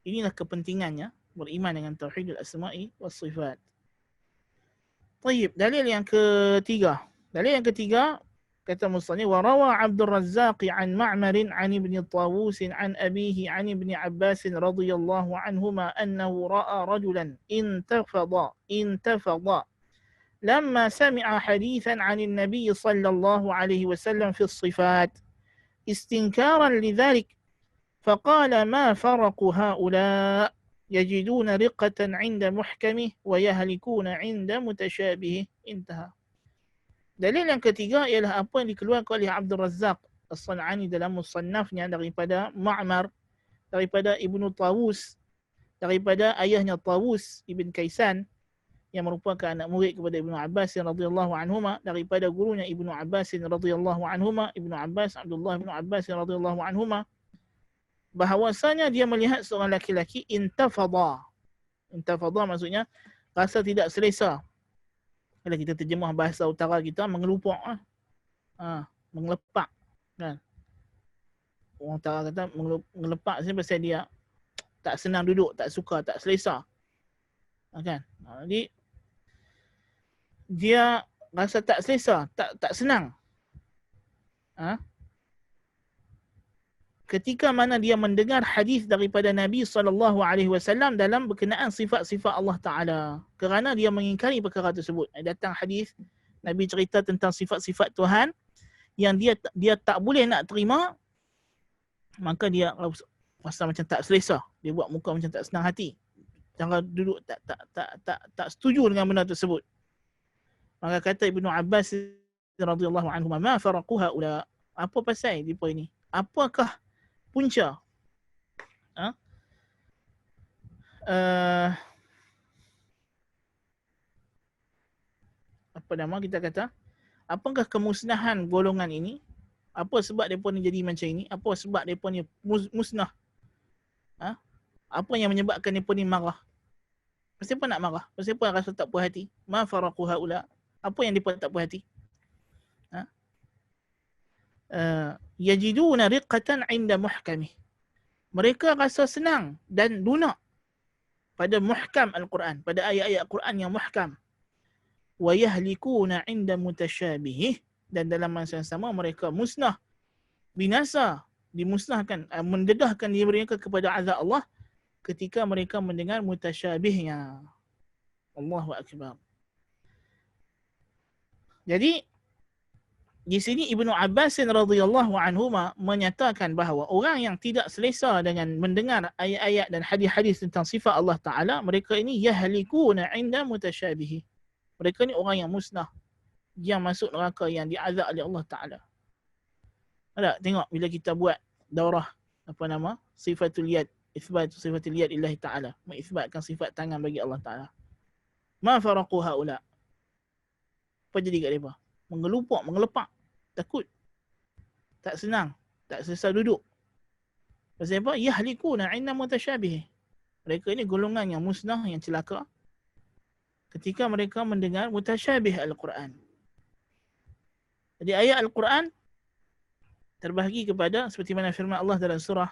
[SPEAKER 1] inilah kepentingannya beriman dengan tauhidul asma'i was sifat. Tayyib, dalil yang ketiga. Kata musannif, wa rawa Abdul Razzaq an Ma'mar an Ibn Tawus an abihi an Ibn Abbas radhiyallahu anhuma annahu ra'a rajulan intafada lamma sami'a hadithan 'an an-nabiy sallallahu alaihi wasallam fi as-sifat istinkaran lidhalik faqala ma faraqu ha'ula yajiduna riqatan 'inda muhkamih wa yahlikuna 'inda mutashabih. Intaha. Dalil yang ketiga ialah apa yang dikeluarkan oleh Abdul Razzaq As-San'ani dalam musannafnya daripada Ma'mar, daripada Ibnu Tawus, daripada ayahnya Tawus Ibn Kaisan yang merupakan anak murid kepada Ibnu Abbas radhiyallahu anhuma, daripada gurunya Ibnu Abbas radhiyallahu anhuma, Abdullah Ibnu Abbas radhiyallahu anhuma, bahawasanya dia melihat seorang laki-laki intafada. Intafada maksudnya rasa tidak selesa. Kalau kita terjemah bahasa utara kita, mengelupak, mengelepak, kan? Orang utara kata mengelepak ni pasal dia tak senang duduk, tak suka, tak selesa, kan? Jadi dia rasa tak selesa, tak senang. Ketika mana dia mendengar hadis daripada Nabi SAW dalam berkenaan sifat-sifat Allah Ta'ala. Kerana dia mengingkari perkara tersebut. Datang hadis, Nabi cerita tentang sifat-sifat Tuhan yang dia tak boleh nak terima, maka dia rasa macam tak selesa. Dia buat muka macam tak senang hati. Cara duduk tak setuju dengan benda tersebut. Maka kata Ibnu Abbas radhiyallahu anhu, ma faraqu haula. Apa pasal depa ini? Apakah punca kita kata, apakah kemusnahan golongan ini? Apa sebab mereka ni jadi macam ini? Apa sebab mereka ni musnah? Apa yang menyebabkan mereka ni marah? Pasal apa nak marah? Pasal apa rasa tak puas hati? Ma faraqu haula. Apa yang dia tak puas hati? Ha? Yajiduna riqqatan 'inda muhkamih. Mereka rasa senang dan lunak pada muhkam Al-Quran, pada ayat-ayat Al-Quran yang muhkam. Wa yahlikuna 'inda mutasyabih. Dan dalam masa yang sama mereka musnah, binasa, dimusnahkan, mendedahkan diri mereka kepada azab Allah ketika mereka mendengar mutasyabihnya. Allahu akbar. Jadi di sini Ibnu Abbas radhiyallahu anhuma menyatakan bahawa orang yang tidak selesa dengan mendengar ayat-ayat dan hadis-hadis tentang sifat Allah Taala, mereka ini yahlikuna 'inda mutasyabihi. Mereka ni orang yang musnah, yang masuk neraka, yang diazab oleh Allah Taala. Ada tengok bila kita buat daurah sifatul yad, isbat sifatul yad lillahi Taala, mengisbatkan sifat tangan bagi Allah Taala. Ma faraqu haula. Apa jadi kat depa? Mengelupak, mengelepak, takut, tak senang, tak selesa duduk. Pasal apa? Yahlikuna 'inda mutasyabih. Mereka ini golongan yang musnah, yang celaka ketika mereka mendengar mutasyabih Al-Quran. Jadi ayat Al-Quran terbahagi kepada seperti mana firman Allah dalam surah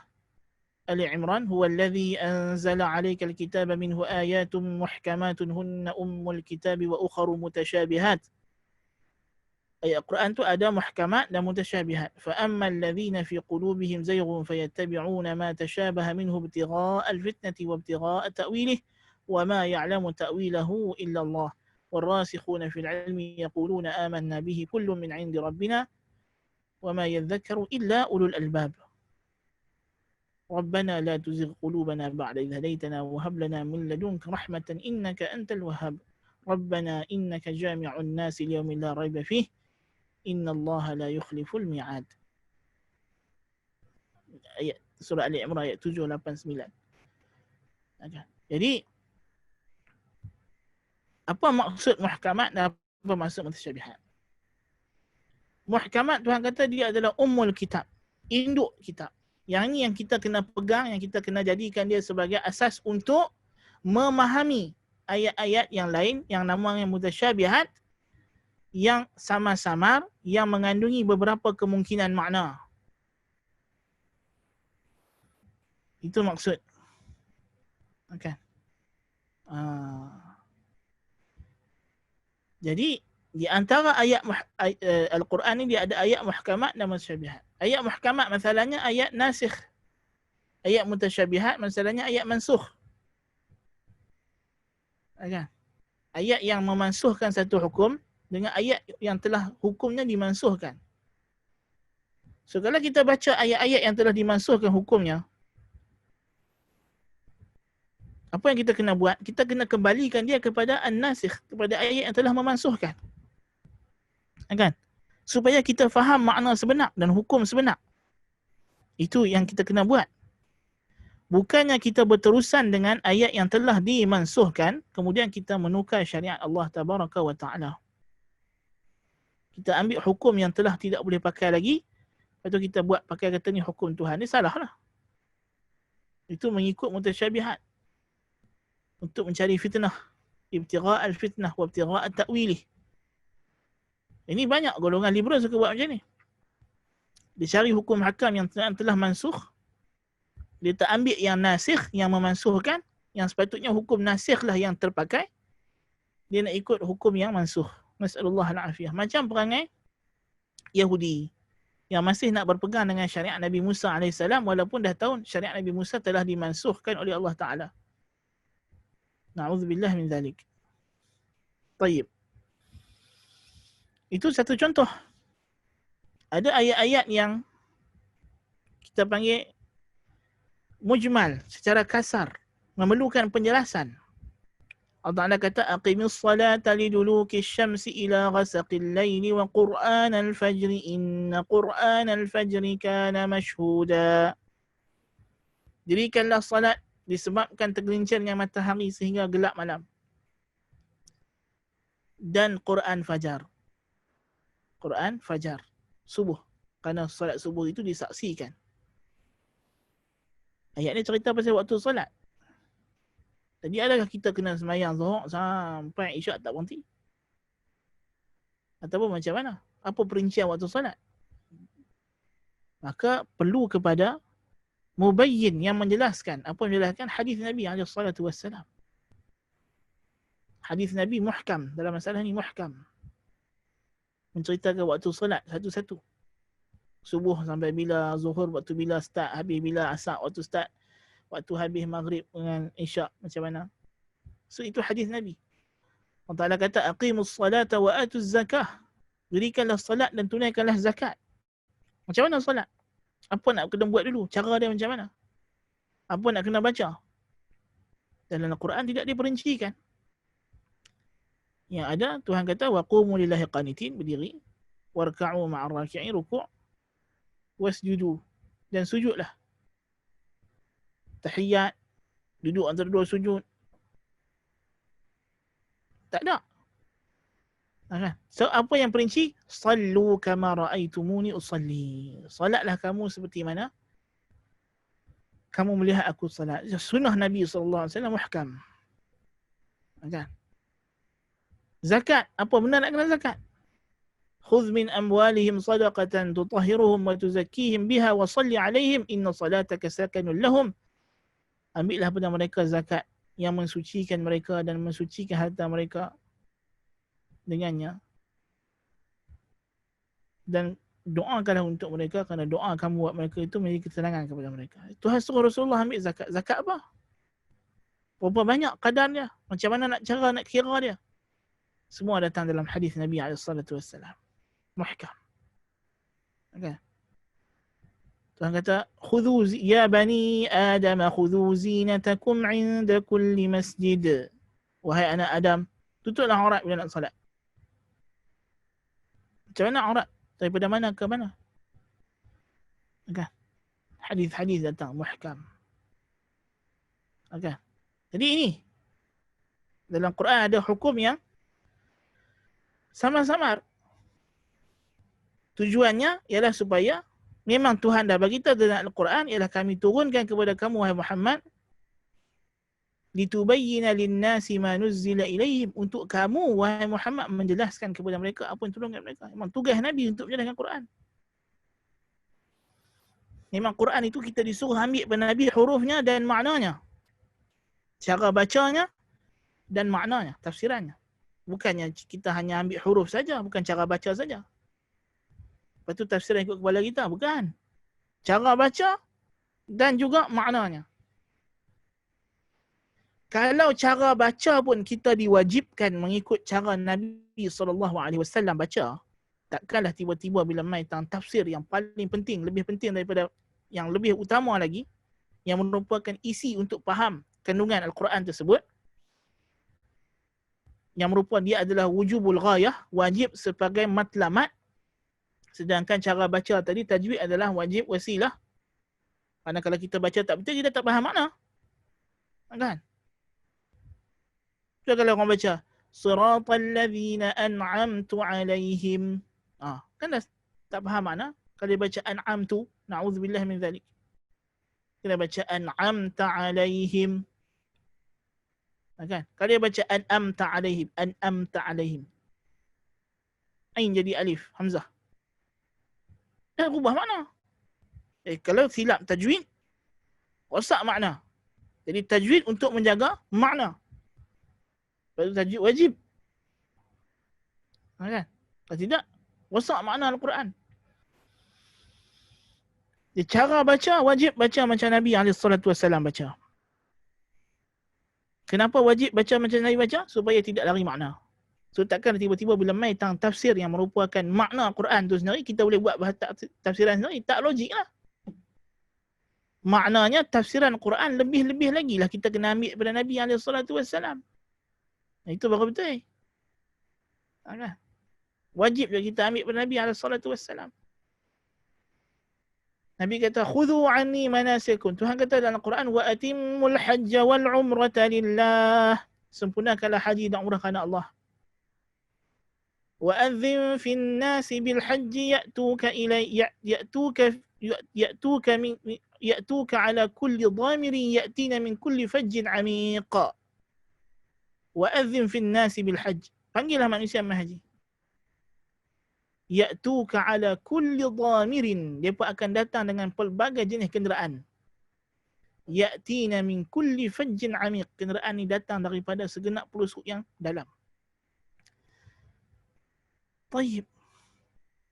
[SPEAKER 1] Ali Imran, huwallazi anzala 'alaikal kitaba minhu ayatun muhkamatun hunna ummul kitabi wa ukharu mutasyabihat. Ayat Al-Quran tu ada muhkamat dan mutasyabihat. Fa ammal ladzina fi qulubihim zayghun fayattabi'una ma tashabaha minhu ibtigha'a al-fitnati wa ibtigha'a ta'wilihi wa ma ya'lamu ta'wilahu illa Allah. والراسخون في العلم يقولون آمنا به كل من عند ربنا وما يذكر إلا أولو الألباب. ربنا لا تزغ قلوبنا بعد إذ هديتنا وهب لنا من لدنك رحمة إنك أنت الوهاب. ربنا إنك جامع الناس ليوم لا ريب فيه إن الله لا يخلف الميعاد. Ayat surah Ali Imran ayat 7, 8, 9. Jadi apa maksud muhkamat dan apa maksud mutasyabihat? Muhkamat, Tuhan kata dia adalah ummul kitab, induk kitab. Yang ini yang kita kena pegang, yang kita kena jadikan dia sebagai asas untuk memahami ayat-ayat yang lain yang namanya mutasyabihat, yang samar-samar, yang mengandungi beberapa kemungkinan makna. Itu maksud. Okay. Jadi di antara ayat Al-Quran ni dia ada ayat muhkamat dan mutasyabihat. Ayat muhkamat masalahnya ayat nasikh. Ayat mutasyabihat masalahnya ayat mansukh. Okay. Ayat yang memansuhkan satu hukum dengan ayat yang telah hukumnya dimansuhkan. So kalau kita baca ayat-ayat yang telah dimansuhkan hukumnya, apa yang kita kena buat? Kita kena kembalikan dia kepada an-nasikh, kepada ayat yang telah memansuhkan. Kan? Supaya kita faham makna sebenar dan hukum sebenar. Itu yang kita kena buat. Bukannya kita berterusan dengan ayat yang telah dimansuhkan, kemudian kita menukar syariat Allah Tabaraka wa Ta'ala. Kita ambil hukum yang telah tidak boleh pakai lagi, lepas tu kita buat pakai kata ni hukum Tuhan. Ni salah lah. Itu mengikut mutasyabihat. Untuk mencari fitnah. Ibtigha' al-fitnah wa ibtigha' at-ta'wilih. Ini banyak golongan liberal suka buat macam ni. Dia cari hukum hakam yang telah mansukh. Dia tak ambil yang nasikh, yang memansuhkan. Yang sepatutnya hukum nasikh lah yang terpakai. Dia nak ikut hukum yang mansukh. Nas'alullah al-afiyah. Macam perangai Yahudi yang masih nak berpegang dengan syariat Nabi Musa AS walaupun dah tahu syariat Nabi Musa telah dimansuhkan oleh Allah Ta'ala. Na'udzubillah min dhalik. Tayyib. Itu satu contoh. Ada ayat-ayat yang kita panggil mujmal, secara kasar, memerlukan penjelasan. Allah Ta'ala kata, aqimis salata liduluki syamsi ila ghasaqil layli wa qur'an al-fajri inna qur'an al-fajri kana mashhuda. Dirikanlah salat disebabkan tergelincirnya matahari sehingga gelap malam. Dan Quran Fajar. Quran Fajar. Subuh. Kerana salat subuh itu disaksikan. Ayat ni cerita pasal waktu salat. Jadi adakah kita kena sembahyang Zuhur sampai Isyak tak berhenti? Ataupun macam mana? Apa perincian waktu solat? Maka perlu kepada mubayyin yang menjelaskan. Apa menjelaskan? Hadis Nabi SAW. Hadis Nabi muhkam. Dalam masalah ni muhkam. Menceritakan waktu solat satu-satu. Subuh sampai bila, Zuhur waktu bila start, habis bila, Asar waktu start, waktu habis Maghrib dengan Isyak macam mana. So itu hadis Nabi. Allah Ta'ala kata, aqimus salata wa atuz zakah. Berikanlah salat dan tunaikanlah zakat. Macam mana salat? Apa nak kena buat dulu? Cara dia macam mana? Apa nak kena baca? Dalam Al-Quran tidak diperincikan. Yang ada, Tuhan kata, waqumu lillahi qanitin, berdiri, warka'u ma'ar raki'in, rukuk, wasjudu, dan sujudlah. Tahiyat, duduk antara dua sujud. Tak ada. So apa yang perinci? Sallu kama ra'aitumuni usalli. Salatlah kamu seperti mana kamu melihat aku salat. Sunnah Nabi SAW muhkam. Kan? Zakat. Apa benda nak kena zakat? Khudh min amwalihim sadaqatan tutahhiruhum wa tuzakkihim biha wa salli alaihim inna salataka sakanun lahum. Ambillah pada mereka zakat yang mensucikan mereka dan mensucikan harta mereka dengannya. Dan doakanlah untuk mereka kerana doa kamu buat mereka itu menjadi ketenangan kepada mereka. Tuhan suruh Rasulullah ambil zakat. Zakat apa? Berapa banyak kadarnya? Macam mana nak cara nak kira dia? Semua datang dalam hadis Nabi SAW. Muhkam. Okay. Tuhan kata, khudhu ya bani Adam khudhu zinatakum 'inda kulli masjid. Wahai anak Adam, tutuplah aurat bila nak salat. Macam mana aurat? Daripada mana ke mana? Okay. Hadis-hadis datang muhkam. Okay. Jadi ini dalam Quran ada hukum yang samar-samar. Tujuannya ialah supaya memang Tuhan dah bagi tahu dalam Al-Quran ialah kami turunkan kepada kamu wahai Muhammad litubayyina lin-nasi ma nuzzila ilaihim, untuk kamu wahai Muhammad menjelaskan kepada mereka apa yang turunkan mereka. Memang tugas Nabi untuk menjelaskan Quran. Memang Quran itu kita disuruh ambil pada Nabi hurufnya dan maknanya. Cara bacanya dan maknanya, tafsirannya. Bukannya kita hanya ambil huruf saja, bukan cara baca saja. Lepas tu tafsiran ikut kepala kita, bukan. Cara baca dan juga maknanya. Kalau cara baca pun kita diwajibkan mengikut cara Nabi SAW baca, takkanlah tiba-tiba bila main tentang tafsir yang paling penting, lebih penting daripada yang lebih utama lagi, yang merupakan isi untuk faham kandungan Al-Quran tersebut, yang merupakan dia adalah wujubul ghayah, wajib sebagai matlamat. Sedangkan cara baca tadi, tajwid adalah wajib wasilah. Kerana kalau kita baca tak betul, kita tak faham makna. Kan? So, kalau orang baca, Siratal ladzina an'amtu alaihim. Kan dah tak faham makna. Kalau dia baca an'amtu, na'udzubillah min dhalik. Kita baca an'amta alaihim. Kan? Kalau dia baca an'amta alaihim, an'amta alaihim. Ain jadi alif, hamzah. Dah rubah makna. Kalau silap tajwid, rosak makna. Jadi tajwid untuk menjaga makna. Lepas tu tajwid wajib. Kan? Kalau tidak, rosak makna Al-Quran. Jadi cara baca, wajib baca macam Nabi SAW baca. Kenapa wajib baca macam Nabi baca? Supaya tidak lari makna. So takkan tiba-tiba bila main tentang tafsir yang merupakan makna Quran tu sendiri, kita boleh buat tafsiran sendiri. Tak logik lah. Maknanya tafsiran Quran lebih-lebih lagi lah kita kena ambil daripada Nabi SAW. Itu baru betul. Wajib juga kita ambil daripada Nabi SAW. Nabi kata, khudhu anni manasikum. Tuhan kata dalam Quran, wa atimmul hajja wal umrata lillah. Sempurnakanlah haji dan umrah kerana Allah. Wa adzim fin nasi bil hajji ya'tuka ala kulli dhamirin ya'tina min kulli fajjin 'amiq. wa adzim fin nasi bil hajj. Panggillah manusia haji. Ya'tuka ala kulli dhamirin. Mereka akan datang dengan pelbagai jenis kenderaan. Ya'tina min kulli fajjin amiq. Kenderaan ini datang daripada segenap pelusuk yang dalam. Tayyib.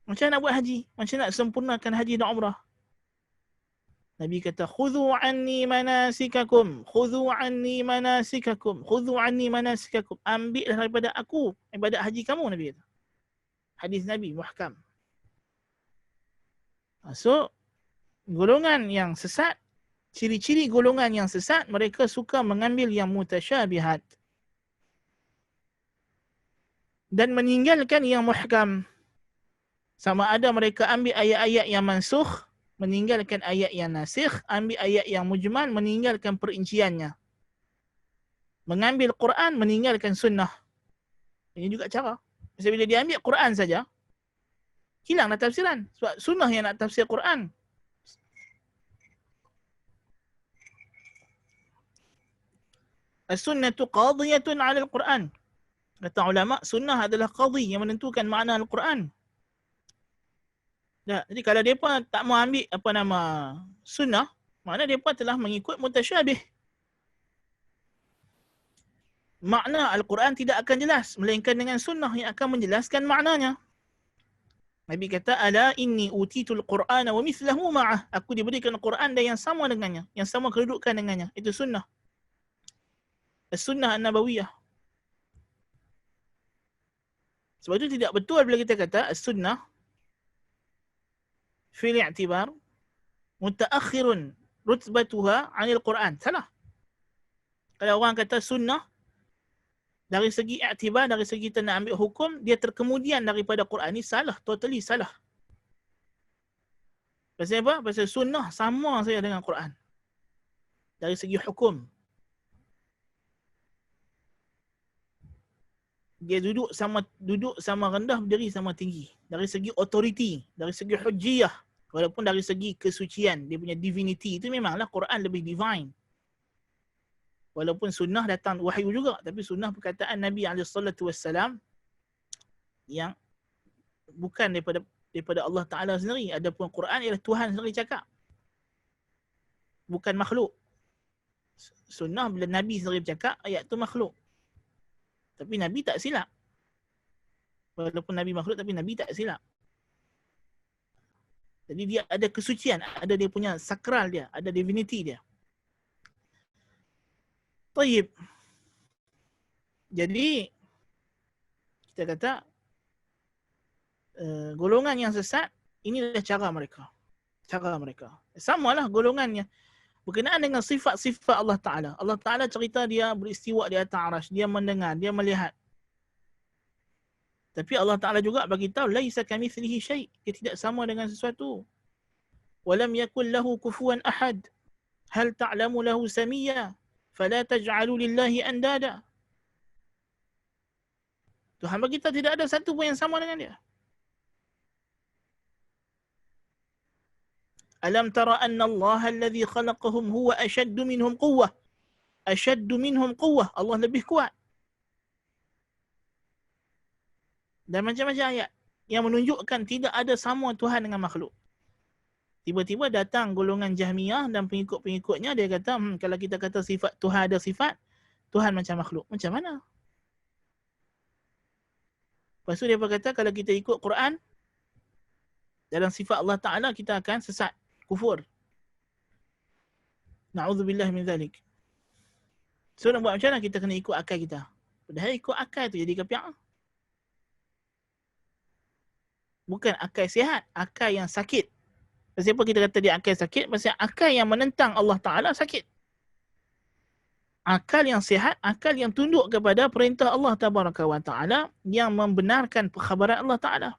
[SPEAKER 1] Macam nak buat haji? Macam nak sempurnakan haji dan umrah? Nabi kata, khudhu anni manasikakum, khudhu anni manasikakum, khudhu anni manasikakum. Ambillah daripada aku ibadat haji kamu, Nabi kata. Hadis Nabi muhkam. So, golongan yang sesat, ciri-ciri golongan yang sesat, mereka suka mengambil yang mutasyabihat dan meninggalkan yang muhkam. Sama ada mereka ambil ayat-ayat yang mansukh, meninggalkan ayat yang nasikh, ambil ayat yang mujmal, meninggalkan perinciannya. Mengambil Quran, meninggalkan sunnah. Ini juga cara. Sebab bila dia ambil Quran saja, hilanglah tafsiran. Sebab sunnah yang nak tafsir Quran. As-sunnatu qadiyatun 'ala al-Quran. Kata ulama, sunnah adalah qadhi yang menentukan makna Al-Quran. Jadi kalau mereka tak mau ambil sunnah, makna mereka telah mengikut mutasyabih. Makna Al-Quran tidak akan jelas, melainkan dengan sunnah yang akan menjelaskan maknanya. Nabi kata, ala inni utitul Qur'ana wa mithlahu ma'ah. Aku diberikan Al-Quran dan yang sama dengannya, yang sama kedudukan dengannya. Itu sunnah. As-sunnah an-nabawiyah. Sebab itu tidak betul bila kita kata as-sunnah fil i'tibar mutaakhirun rutbatuha 'anil Quran. Salah. Kalau orang kata sunnah dari segi i'tibar, dari segi kita nak ambil hukum, dia terkemudian daripada Quran, ni salah, totally salah. Pasal apa? Pasal sunnah sama saja dengan Quran. Dari segi hukum. Dia duduk sama rendah, berdiri sama tinggi. Dari segi authority, dari segi hujjiyah, walaupun dari segi kesucian, dia punya divinity, itu memanglah Quran lebih divine. Walaupun sunnah datang wahyu juga, tapi sunnah perkataan Nabi SAW yang bukan daripada Allah Ta'ala sendiri. Adapun Quran ialah Tuhan sendiri cakap. Bukan makhluk. Sunnah bila Nabi sendiri bercakap, ayat tu makhluk. Tapi Nabi tak silap. Walaupun Nabi makhluk, tapi Nabi tak silap. Jadi dia ada kesucian, ada dia punya sakral dia, ada divinity dia. Tayyib. Jadi kita kata golongan yang sesat, inilah cara mereka. Cara mereka. Samalah golongannya berkenaan dengan sifat-sifat Allah Ta'ala. Allah Ta'ala cerita dia beristiwa di atas arasy, dia mendengar, dia melihat. Tapi Allah Ta'ala juga bagi tahu laisa kamitslihi syai', dia tidak sama dengan sesuatu. Walam yakul lahu kufuwan ahad. Hal ta'lamu lahu samiyya fala taj'alu lillahi andada. Tuhan bagi tahu tidak ada satu pun yang sama dengan dia. Alam tara anna Allah alladhi khalaqahum huwa ashaddu minhum quwwah. Ashaddu minhum quwwah. Allah lebih kuat. Dan macam-macam ayat yang menunjukkan tidak ada sama Tuhan dengan makhluk. Tiba-tiba datang golongan Jahmiyah dan pengikut-pengikutnya, dia kata, kalau kita kata sifat Tuhan ada sifat, Tuhan macam makhluk. Macam mana? Lepas tu dia berkata, kalau kita ikut Quran, dalam sifat Allah Ta'ala, kita akan sesat. Kufur. Na'udzubillah min zalik. So nak buat macam mana? Kita kena ikut akal kita. Padahal ikut akal tu jadi kapiak. Bukan akal sihat, akal yang sakit. Pasal apa kita kata dia akal sakit? Pasal akal yang menentang Allah Ta'ala sakit. Akal yang sihat, akal yang tunduk kepada perintah Allah Ta'ala yang membenarkan perkhabaran Allah Ta'ala.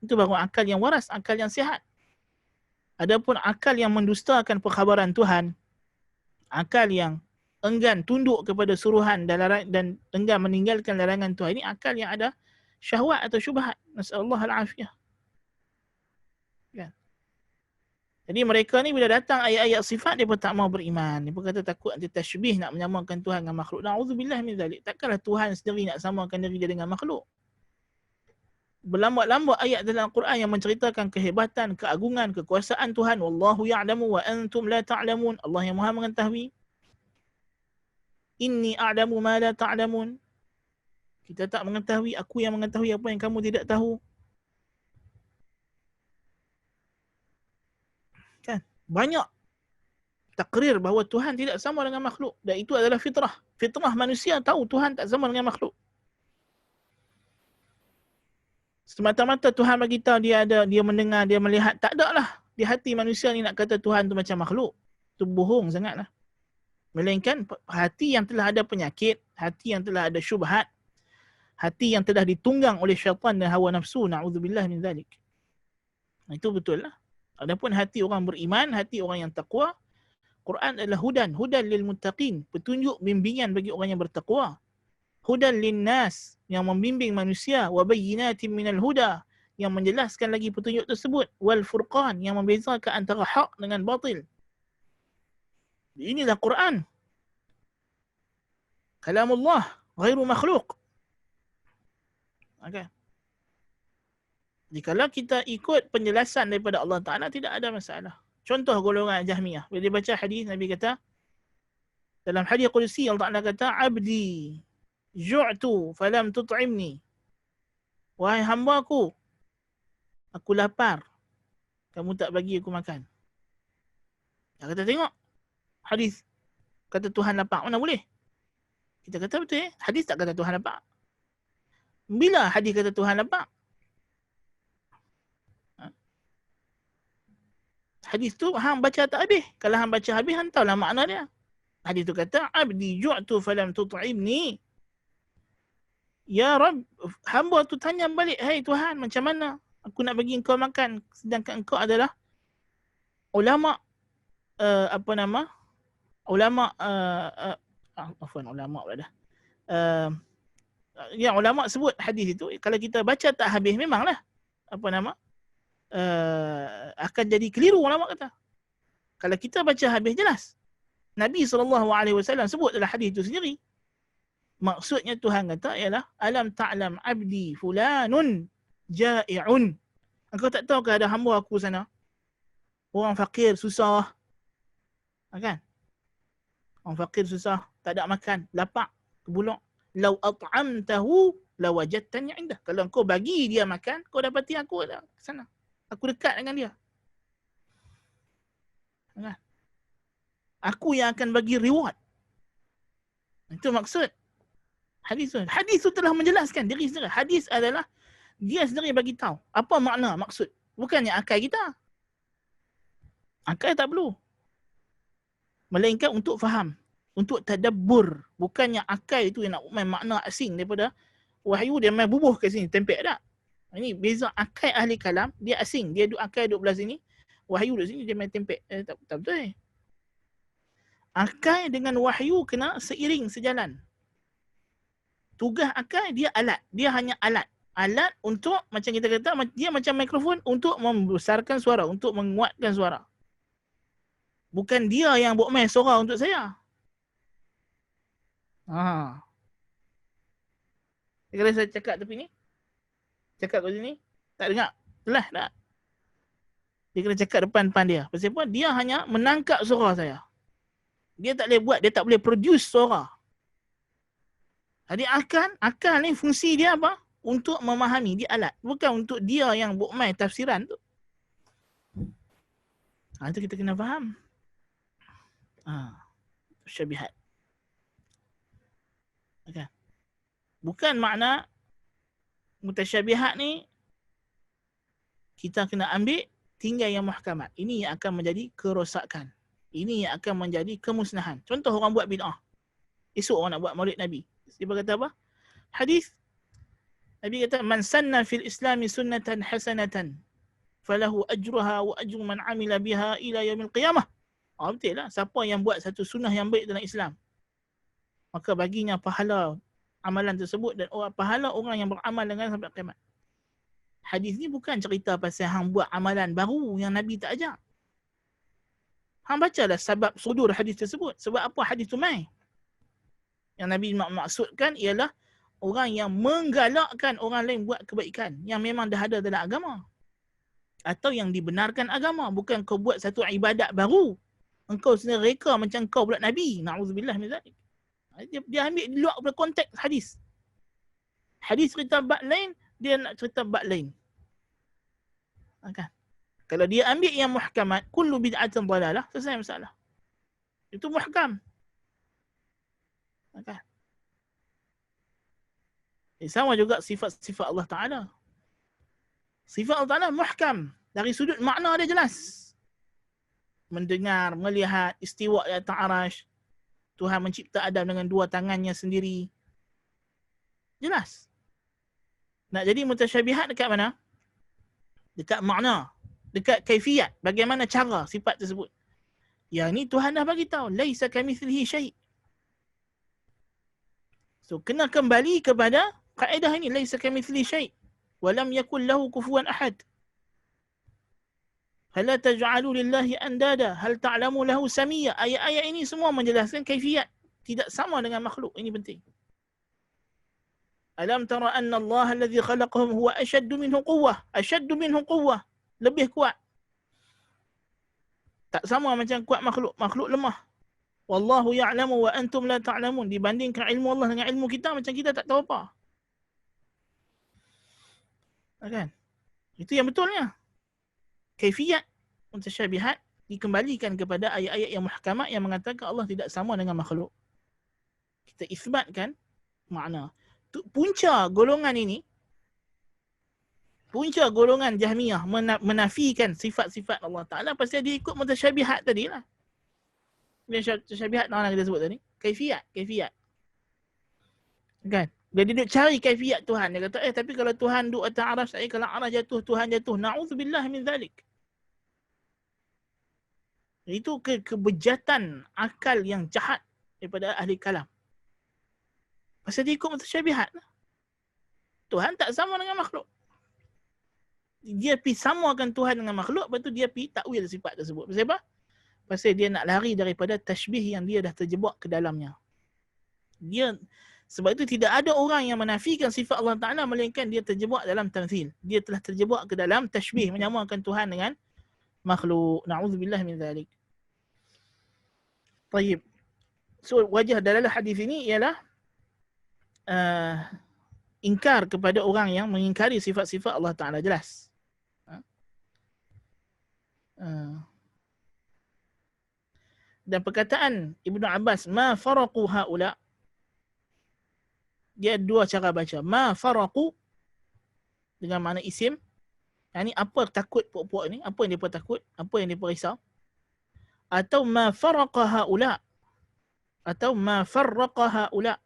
[SPEAKER 1] Itu baru akal yang waras, akal yang sihat. Adapun akal yang mendustakan perkhabaran Tuhan, akal yang enggan tunduk kepada suruhan dan enggan meninggalkan larangan Tuhan, ini akal yang ada syahwat atau syubhat. Nasallahu al-afiyah. Kan? Jadi mereka ni bila datang ayat-ayat sifat, dia pun tak mau beriman. Dia pun kata takut nanti tashbih, nak menyamakan Tuhan dengan makhluk. Na'udzubillah min zalik. Takkanlah Tuhan sendiri nak samakan diri dia dengan makhluk. Berlambat-lambat ayat dalam Al-Quran yang menceritakan kehebatan, keagungan, kekuasaan Tuhan. Wallahu ya'lamu wa antum la ta'lamun. Allah yang Maha mengetahui. Inni a'lamu ma la ta'lamun. Kita tak mengetahui, aku yang mengetahui apa yang kamu tidak tahu. Kan? Banyak takrir bahawa Tuhan tidak sama dengan makhluk. Dan itu adalah fitrah. Fitrah manusia tahu Tuhan tak sama dengan makhluk. Semata-mata Tuhan bagi tahu dia ada, dia mendengar, dia melihat. Tak ada lah. Di hati manusia ni nak kata Tuhan tu macam makhluk. Itu bohong sangatlah. Melainkan hati yang telah ada penyakit, hati yang telah ada syubhat, hati yang telah ditunggang oleh syaitan dan hawa nafsu. Na'udzubillah min zalik. Itu betul lah. Adapun hati orang beriman, hati orang yang taqwa, Quran adalah hudan lil muttaqin, petunjuk bimbingan bagi orang yang bertakwa. Hudan lin nas, yang membimbing manusia, wa bayyinatin minal huda, yang menjelaskan lagi petunjuk tersebut, wal furqan, yang membezakan antara hak dengan batil. Inilah Quran. Kalamullah ghairu makhluk. Okay. Jikalau kita ikut penjelasan daripada Allah Ta'ala, tidak ada masalah. Contoh golongan Jahmiyah. Bila dia baca hadis, Nabi kata, dalam hadis Qudsi, Allah Ta'ala kata, Abdi, ju'tu falam tut'imni. Wahai hamba aku lapar, kamu tak bagi aku makan. Dia kata, tengok, hadis kata Tuhan lapar, mana boleh? Kita kata betul hadis tak kata Tuhan lapar. Bila hadis kata Tuhan lapar? Hadis tu hang baca tak habis. Kalau hang baca habis, hang tahulah makna dia. Hadis tu kata, Abdi ju'tu falam tut'imni. Ya Rab, hamba tu tanya balik, hai Tuhan, macam mana aku nak bagi engkau makan, sedangkan engkau adalah ulama, ulama sebut hadis itu, kalau kita baca tak habis, memanglah akan jadi keliru, ulama kata. Kalau kita baca habis, jelas. Nabi SAW sebut dalam hadis itu sendiri. Maksudnya Tuhan kata ialah, alam ta'lam abdi fulanun ja'i'un. Engkau tak tahu ke ada hamba aku sana, orang fakir, susah. Kan? Orang fakir, susah, tak ada makan, lapar, kebulak. Lau at'amtahu lawajadtani indah. Kalau engkau bagi dia makan, kau dapati aku ada sana. Aku dekat dengan dia. Kan? Aku yang akan bagi reward. Itu maksud hadis tu. Hadis tu telah menjelaskan diri sendiri. Hadis adalah dia sendiri bagi tahu apa makna, maksud. Bukannya akal kita. Akal tak perlu. Melainkan untuk faham, untuk tadabbur. Bukannya akal itu yang nak main makna asing daripada wahyu, dia main bubuh ke sini, tempek tak? Ini beza akal ahli kalam, dia asing. Dia duduk akal duduk belah sini, wahyu duduk sini, dia main tempek. Tak betul. Akal dengan wahyu kena seiring, sejalan. Tugas akal, dia alat. Dia hanya alat. Alat untuk, macam kita kata, dia macam mikrofon untuk membesarkan suara, untuk menguatkan suara. Bukan dia yang buat main suara untuk saya. Kalau saya cakap tepi ni, cakap kat sini, tak dengar. Jelas tak? Dia kena cakap depan dia. Pasal apa? Dia hanya menangkap suara saya. Dia tak boleh buat, dia tak boleh produce suara. Jadi akal ni fungsi dia apa? Untuk memahami, dia alat. Bukan untuk dia yang buat main tafsiran tu. Itu kita kena faham. Syabihat. Okay. Bukan makna mutasyabihat ni kita kena ambil, tinggal yang muhkamat. Ini yang akan menjadi kerosakan. Ini yang akan menjadi kemusnahan. Contoh orang buat bid'ah. Esok orang nak buat maulid Nabi. Dia berkata apa? Hadis. Nabi kata, man sanna fil islami sunnatan hasanatan falahu ajruha wa ajru man amila biha ila yaumil qiyamah. Betul lah. Siapa yang buat satu sunnah yang baik dalam Islam, maka baginya pahala amalan tersebut dan pahala orang yang beramal dengan sampai kiamat. Hadis ni bukan cerita pasal hang buat amalan baru yang Nabi tak ajar. Hang bacalah sebab sudur hadis tersebut. Sebab apa hadis tu mai? Yang Nabi maksudkan ialah orang yang menggalakkan orang lain buat kebaikan yang memang dah ada dalam agama. Atau yang dibenarkan agama. Bukan kau buat satu ibadat baru. Engkau sendiri reka macam kau pula Nabi. Na'udzubillah min zalik. Dia ambil di luar konteks hadis. Hadis cerita bab lain, dia nak cerita bab lain. Kan? Kalau dia ambil yang muhkamat, kullu bid'atin dalalah, selesai masalah. Itu muhkam. Kan? Sama juga sifat-sifat Allah Ta'ala. Sifat Allah Ta'ala muhkam. Dari sudut makna dia jelas. Mendengar, melihat, istiwa di atas arash. Tuhan mencipta Adam dengan dua tangannya sendiri. Jelas. Nak jadi mutasyabihat dekat mana? Dekat makna. Dekat kaifiyat. Bagaimana cara sifat tersebut. Yang ni Tuhan dah bagi tahu. Laisa kamitslihi syai'. So kena kembali kepada kaedah ini. Laisa kamitslihi syai'. Walam yakul lahu kufuwan ahad. Fala taj'alu lillahi andada. Hal ta'lamu lahu samiyya. Ayat-ayat ini semua menjelaskan kaifiyat. Tidak sama dengan makhluk. Ini penting. Alam tara anna Allah alladhi khalaqahum huwa ashaddu minhu quwwah. Ashaddu minhu quwwah. Lebih kuat. Tak sama macam kuat makhluk. Makhluk lemah. Wallahu ya'lamu wa antum la ta'lamun. Dibandingkan ilmu Allah dengan ilmu kita, macam kita tak tahu apa. Kan? Itu yang betulnya. Kaifiyat mutasyabihat dikembalikan kepada ayat-ayat yang muhkamat yang mengatakan Allah tidak sama dengan makhluk. Kita isbatkan makna. Punca golongan ini, punca golongan Jahmiyah menafikan sifat-sifat Allah Ta'ala pasal dia ikut mutasyabihat tadi lah. Mutasyabihat mana kita sebut tadi? Kaifiyat. Kan? Dia duduk cari kaifiyat Tuhan. Dia kata, tapi kalau Tuhan duduk atas arash, kalau arash jatuh, Tuhan jatuh. Na'udzubillah min zalik. Itu kebejatan akal yang jahat daripada ahli kalam. Pasal dia ikut mutasyabihat. Tuhan tak sama dengan makhluk. Dia pergi samakan Tuhan dengan makhluk, lepas tu dia pergi takwil sifat tersebut. Pasal apa? Pasal dia nak lari daripada tashbih yang dia dah terjebak ke dalamnya. Sebab itu tidak ada orang yang menafikan sifat Allah Ta'ala melainkan dia terjebak dalam tamthil. Dia telah terjebak ke dalam tashbih, menyamakan Tuhan dengan makhluk. Na'udzubillah min zalik. Tayyib. So wajah dalam hadis ini ialah ingkar kepada orang yang mengingkari sifat-sifat Allah Ta'ala. Jelas. Dan perkataan Ibnu Abbas, ma faraqu haula, dia dua cara baca. Ma faraqu dengan makna isim. Yang ni apa takut puak-puak ni? Apa yang mereka takut? Apa yang mereka risau? Atau ma faraqa haula. Atau ma farraqa haula.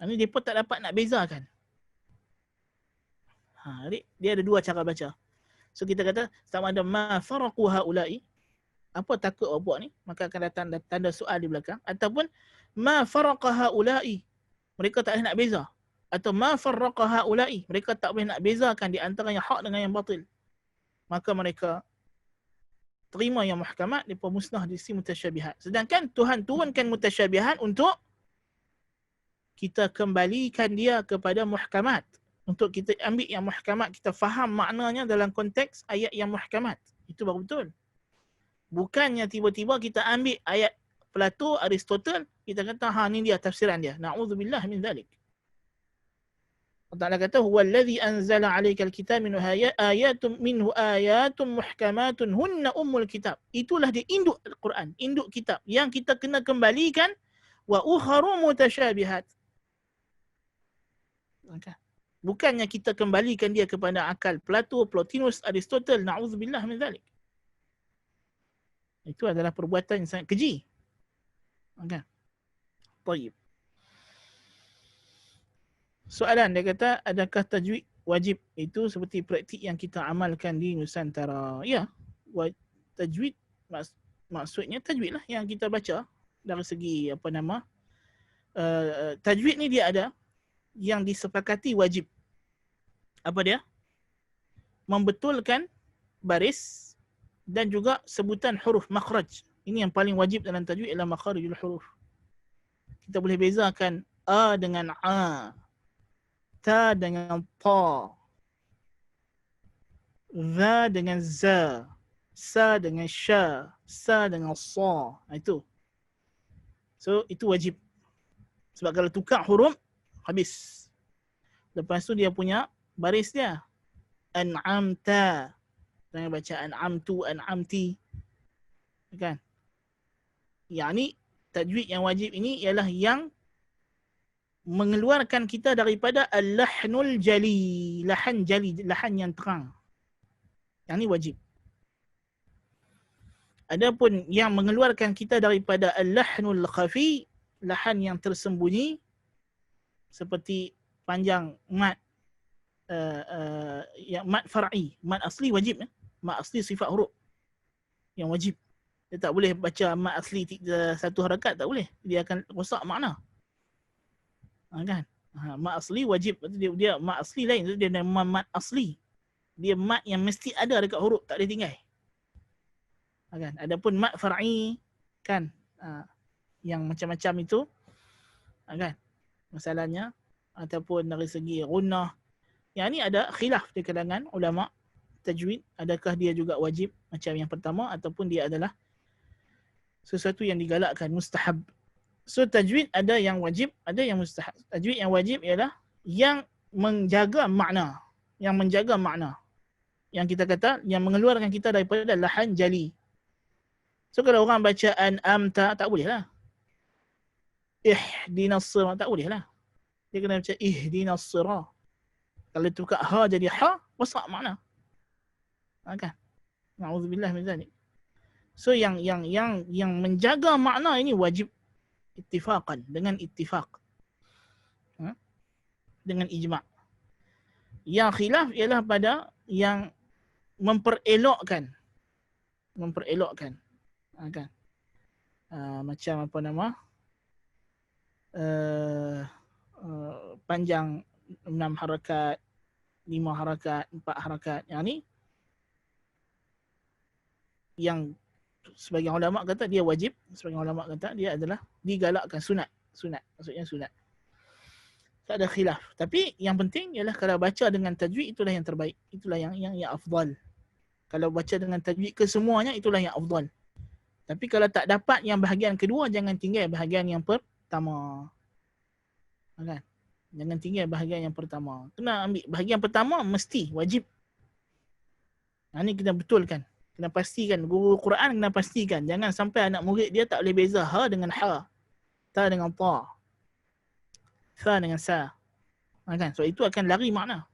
[SPEAKER 1] Ini mereka tak dapat nak bezakan. Dia ada dua cara baca. So kita kata sama ada ma faraqu haula'i, apa takut orang buat ni, maka akan datang tanda soal di belakang, ataupun ma faraqa haula'i, mereka tak boleh nak beza, atau ma farraqa haula'i, mereka tak boleh nak bezakan di antara yang hak dengan yang batil, maka mereka terima yang muhkamat, mereka musnah di sisi mutasyabihat. Sedangkan Tuhan turunkan mutasyabihat untuk kita kembalikan dia kepada muhkamat. Untuk kita ambil yang muhkamat, kita faham maknanya dalam konteks ayat yang muhkamat. Itu baru betul. Bukannya tiba-tiba kita ambil ayat Plato, Aristotle, kita kata, ni dia tafsiran dia. Na'udzubillah min zalik. Allah Ta'ala kata, huwallazi anzala 'alaikal kitab minhu ayatun muhkamatun hunna ummul kitab. Itulah dia induk Al-Quran, induk kitab yang kita kena kembalikan, wa ukharu mutasyabihat. Okay. Bukannya kita kembalikan dia kepada akal Plato, Plotinus, Aristotle. Na'udzubillah min zalik. Itu adalah perbuatan yang sangat keji. Okay. Tayyib. Soalan dia kata, adakah tajwid wajib? Itu seperti praktik yang kita amalkan di Nusantara. Ya, tajwid maksudnya tajwid lah yang kita baca dari segi tajwid ni dia ada yang disepakati wajib. Apa dia? Membetulkan baris dan juga sebutan huruf makhraj. Ini yang paling wajib dalam tajwid ialah makharijul huruf. Kita boleh bezakan a dengan a, ta dengan ta, za dengan za, sa dengan sya, sa dengan sa. Itu. So itu wajib. Sebab kalau tukar huruf habis. Lepas tu dia punya baris dia. An'amta. Jangan baca an'amtu, an'amti. Kan? Yang ni tajwid yang wajib ini ialah yang mengeluarkan kita daripada al-lahnul jali. Lahan jali, lahan yang terang. Yang ni wajib. Adapun yang mengeluarkan kita daripada al-lahnul khafi, lahan yang tersembunyi, seperti panjang mat, yang mat far'i, mat asli wajib. Mat asli sifat huruf yang wajib. Dia tak boleh baca mat asli satu harakat, tak boleh. Dia akan rosak makna. Kan? Mat asli wajib. Dia mat asli lain. Dia mat asli. Dia mat yang mesti ada dekat huruf, tak boleh tinggal. Kan? Adapun mat far'i kan, yang macam-macam itu, kan? Masalahnya ataupun dari segi gunnah. Yang ni ada khilaf di kalangan ulama tajwid, adakah dia juga wajib macam yang pertama ataupun dia adalah sesuatu yang digalakkan, mustahab. So tajwid ada yang wajib, ada yang mustahab. Tajwid yang wajib ialah yang menjaga makna, yang menjaga makna. Yang kita kata yang mengeluarkan kita daripada lahan jali. So kalau orang baca an'amta, tak boleh lah. Ihdinas sirat, tak boleh lah. Dia kena baca ihdinas sirat. Kalau tukar ha jadi ha, rosak makna. Kan? Na'udzubillah min zalik. So yang menjaga makna ini wajib ittifaqan, dengan ittifaq. Dengan ijma'. Yang khilaf ialah pada yang memperelokkan. Kan? Macam apa nama? Panjang 6 harakat, 5 harakat, 4 harakat. Yang ni yang sebagian ulama kata dia wajib, sebagian ulama kata dia adalah digalakkan, sunat. Maksudnya sunat. Tak ada khilaf. Tapi yang penting ialah kalau baca dengan tajwid, itulah yang terbaik. Itulah yang afdal. Kalau baca dengan tajwid kesemuanya, itulah yang afdal. Tapi kalau tak dapat yang bahagian kedua, jangan tinggal bahagian yang pertama. Kan? Jangan tinggal bahagian yang pertama. Kena ambil bahagian pertama, mesti, wajib. Ini kita betulkan. Kena pastikan. Guru Quran kena pastikan. Jangan sampai anak murid dia tak boleh beza ha dengan ha. Ta dengan ta. Fa dengan sa. Kan? So itu akan lari makna.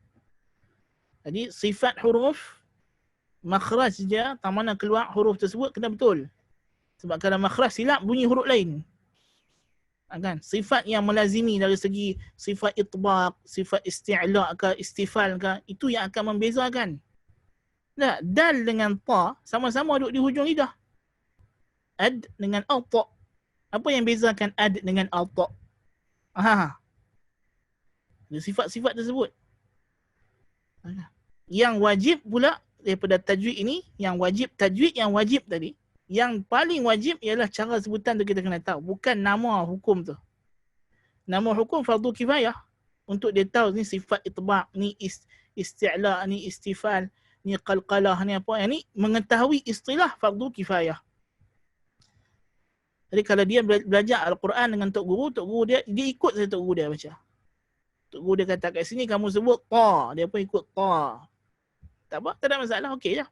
[SPEAKER 1] Jadi sifat huruf, makhraj dia, tak mana keluar huruf tersebut kena betul. Sebab kalau makhraj silap, bunyi huruf lain. Kan? Sifat yang melazimi dari segi sifat itbaq, sifat isti'la' ke istifal ke, itu yang akan membezakan. Nah, dal dengan ta sama-sama duduk di hujung lidah. Ad dengan alta. Apa yang bezakan ad dengan alta? Sifat-sifat tersebut. Yang wajib pula daripada tajwid ini, yang wajib, tajwid yang wajib tadi, yang paling wajib ialah cara sebutan tu kita kena tahu. Bukan nama hukum tu. Nama hukum fardu kifayah. Untuk dia tahu ni sifat itbaq, ni isti'la, ni istifal, ni qalqalah, ni apa. Yang ni mengetahui istilah fardu kifayah. Jadi kalau dia belajar Al-Quran dengan Tok Guru dia ikut saja Tok Guru dia baca. Tok Guru dia kata kat sini kamu sebut ta, dia pun ikut ta. Tak apa, tak ada masalah, okey je.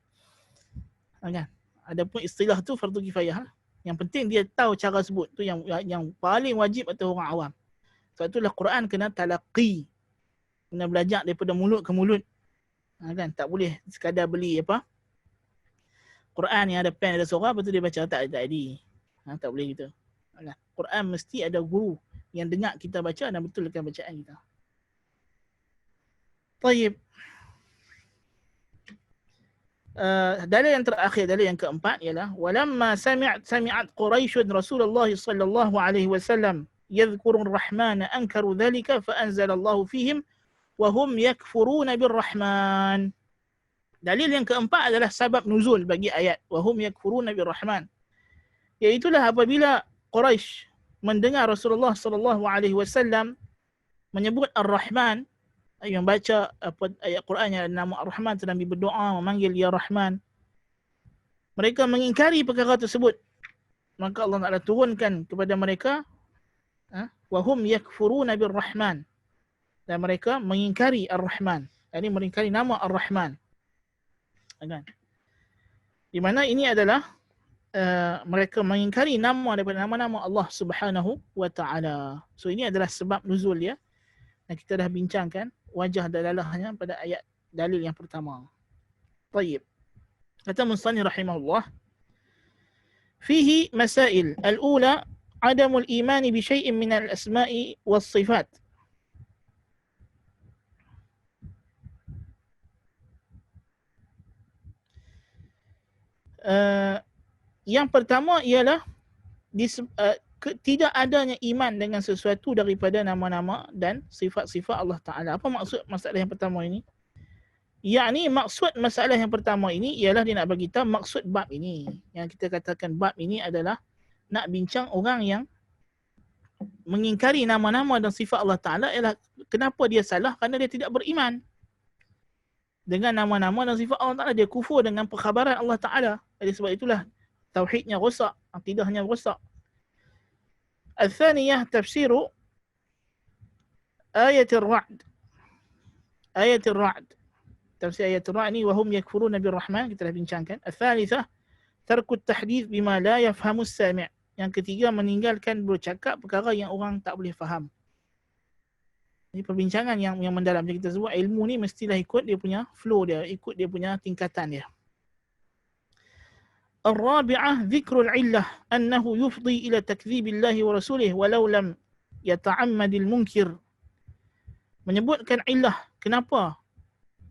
[SPEAKER 1] Kan? Adapun istilah tu fardu kifayah. Yang penting dia tahu cara sebut. Tu yang paling wajib atas orang awam. Sebab itulah Quran kena talaqi. Kena belajar daripada mulut ke mulut. Kan? Tak boleh sekadar beli apa? Quran yang ada pen, ada suara, lepas tu dia baca. Tak ada. Tak boleh gitu. Quran mesti ada guru yang dengar kita baca dan betulkan bacaan kita. Taib. Dalil yang terakhir, dalil yang keempat ialah walamma sami'at Quraisy Rasulullah sallallahu alaihi wasallam yadhkurur rahmana ankaru dhalika fa anzalallahu fihim wa hum yakfuruna birrahman. Dalil yang keempat adalah sabab nuzul bagi ayat wahum yakfuruna birrahman. Iaitulah apabila Quraisy mendengar Rasulullah sallallahu alaihi wasallam menyebut Ar-Rahman, yang baca ayat Quran yang nama Ar-Rahman, Nabi berdoa memanggil ya Rahman. Mereka mengingkari perkara tersebut. Maka Allah Taala turunkan kepada mereka wahum yakfuruna birrahman, dan mereka mengingkari Ar-Rahman. Ini mengingkari nama Ar-Rahman. Kan? Di mana ini adalah mereka mengingkari nama daripada nama-nama Allah Subhanahu wa taala. So ini adalah sebab nuzul dia. Dan kita dah bincangkan wajah dalalahnya pada ayat dalil yang pertama. Baik. Kata Musannif rahimahullah, fihi masail. Al-ula adamul iman bi syai'in min al-asma'i was sifat. Yang pertama ialah tidak adanya iman dengan sesuatu daripada nama-nama dan sifat-sifat Allah Ta'ala. Apa maksud masalah yang pertama ini? Yakni maksud masalah yang pertama ini ialah dia nak bagi tahu maksud bab ini. Yang kita katakan bab ini adalah nak bincang orang yang mengingkari nama-nama dan sifat Allah Ta'ala ialah kenapa dia salah, kerana dia tidak beriman dengan nama-nama dan sifat Allah Ta'ala. Dia kufur dengan perkhabaran Allah Ta'ala. Jadi sebab itulah tauhidnya rosak, akidahnya rosak. Al-thaniyah tafsiru ayat ar-ra'd. Ayat ar-ra'd. Tafsir ayat ar-ra'd ni wahum yakfuruna birrahman, kita dah bincangkan. Al-thalithah tarku at-tahdith bima la yafhamu as-sami'. Yang ketiga meninggalkan bercakap perkara yang orang tak boleh faham. Ini perbincangan yang mendalam. Jadi kita sebut ilmu ni mestilah ikut dia punya flow dia, ikut dia punya tingkatan dia. الرابعة ذكر العلة أنه يفضي إلى تكذيب الله ورسوله ولو لم يتعمد المنكر. Menyebutkan illah, kenapa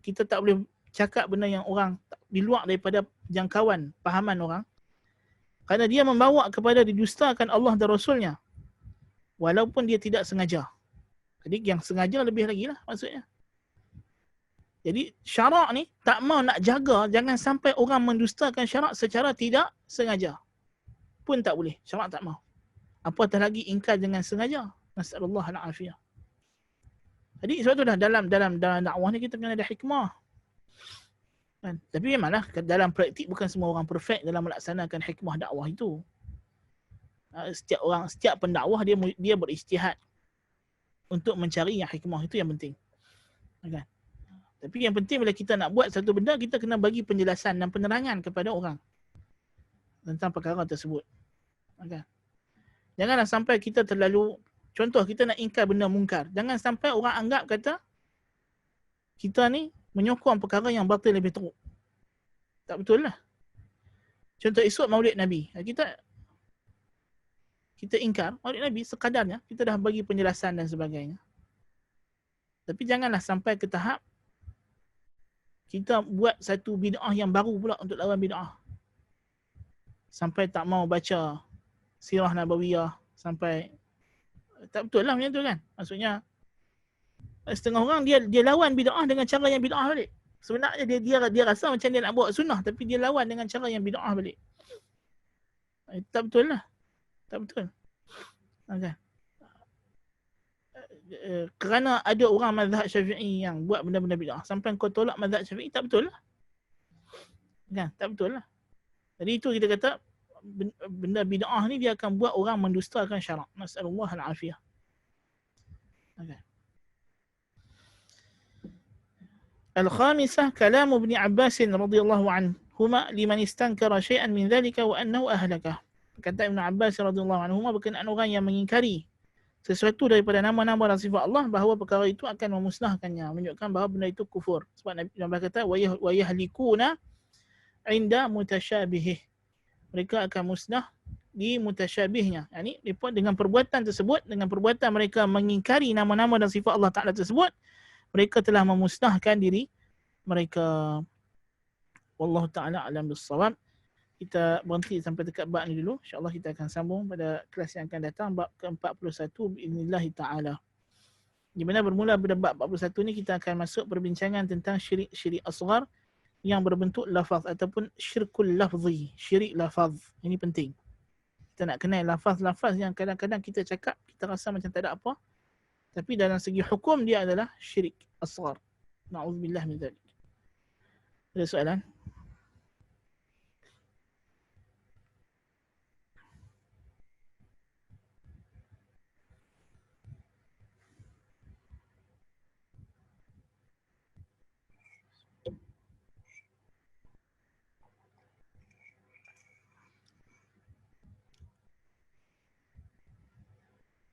[SPEAKER 1] kita tak boleh cakap benda yang orang di luar daripada jangkauan pahaman orang, kerana dia membawa kepada didustakan Allah dan Rasulnya walaupun dia tidak sengaja. Jadi yang sengaja lebih lagi lah maksudnya. Jadi syarak ni tak mau nak jaga jangan sampai orang mendustakan syarak secara tidak sengaja. Pun tak boleh. Syarak tak mau. Apatah lagi ingkar dengan sengaja. Nasallallahu al-afiyah. Jadi sebab tu dah dalam dakwah ni kita kena ada hikmah. Kan? Tapi memanglah dalam praktik bukan semua orang perfect dalam melaksanakan hikmah dakwah itu. Setiap pendakwah dia berijtihad untuk mencari yang hikmah, itu yang penting. Kan? Tapi yang penting bila kita nak buat satu benda, kita kena bagi penjelasan dan penerangan kepada orang tentang perkara tersebut. Okay. Janganlah sampai kita terlalu, contoh kita nak ingkar benda mungkar, jangan sampai orang anggap kata kita ni menyokong perkara yang batil lebih teruk. Tak betul lah. Contoh esok Maulid Nabi, kita ingkar Maulid Nabi sekadarnya, kita dah bagi penjelasan dan sebagainya. Tapi janganlah sampai ke tahap kita buat satu bid'ah yang baru pula untuk lawan bid'ah. Sampai tak mau baca sirah Nabawiyah, sampai tak betul lah macam tu kan. Maksudnya setengah orang dia lawan bid'ah dengan cara yang bid'ah balik. Sebenarnya dia rasa macam dia nak bawa sunnah, tapi dia lawan dengan cara yang bid'ah balik. Tak betul lah. Tak betul. Okay. Kerana ada orang mazhab Syafi'i yang buat benda-benda bid'ah sampai kau tolak mazhab Syafi'i, tak betul lah. Kan? Tak betul lah. Jadi itu kita kata benda bid'ah ni dia akan buat orang mendustakan syarak. Nasallallahu al-afiyah. Okay. Al-khamisah kalam Ibn Abbas radhiyallahu anhuma liman istankara syai'an min dhalika wa annahu ahlakah. Kata Ibn Abbas radhiyallahu anhuma berkenaan orang yang mengingkari sesuatu daripada nama-nama dan sifat Allah, bahawa perkara itu akan memusnahkannya, menunjukkan bahawa benda itu kufur. Sebab Nabi kata wa yahlikuna inda mutasyabihih. Mereka akan musnah di mutasyabihnya. Yani dengan perbuatan tersebut, dengan perbuatan mereka mengingkari nama-nama dan sifat Allah Taala tersebut, mereka telah memusnahkan diri mereka. Wallahu taala alam bissawab. Kita berhenti sampai dekat bab ni dulu. InsyaAllah kita akan sambung pada kelas yang akan datang, bab ke-41 bi'idhnillahi ta'ala. Di mana bermula pada bab 41 ni kita akan masuk perbincangan tentang syirik asghar yang berbentuk lafaz ataupun syirkul lafzi, syirik lafaz. Ini penting. Kita nak kenal lafaz-lafaz yang kadang-kadang kita cakap, kita rasa macam tak ada apa. Tapi dalam segi hukum dia adalah syirik asghar. Na'udzubillah min dzalik. Ada soalan?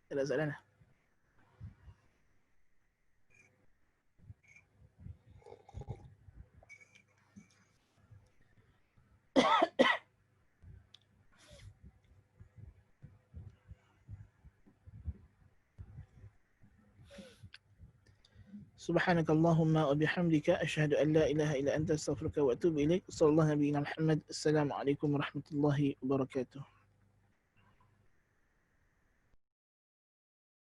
[SPEAKER 1] Ada soalan? سبحانك اللهم وبحمدك أشهد أن لا إله إلا أنت أستغفرك وأتوب إليك. صلى الله على نبينا محمد. السلام عليكم ورحمة الله وبركاته.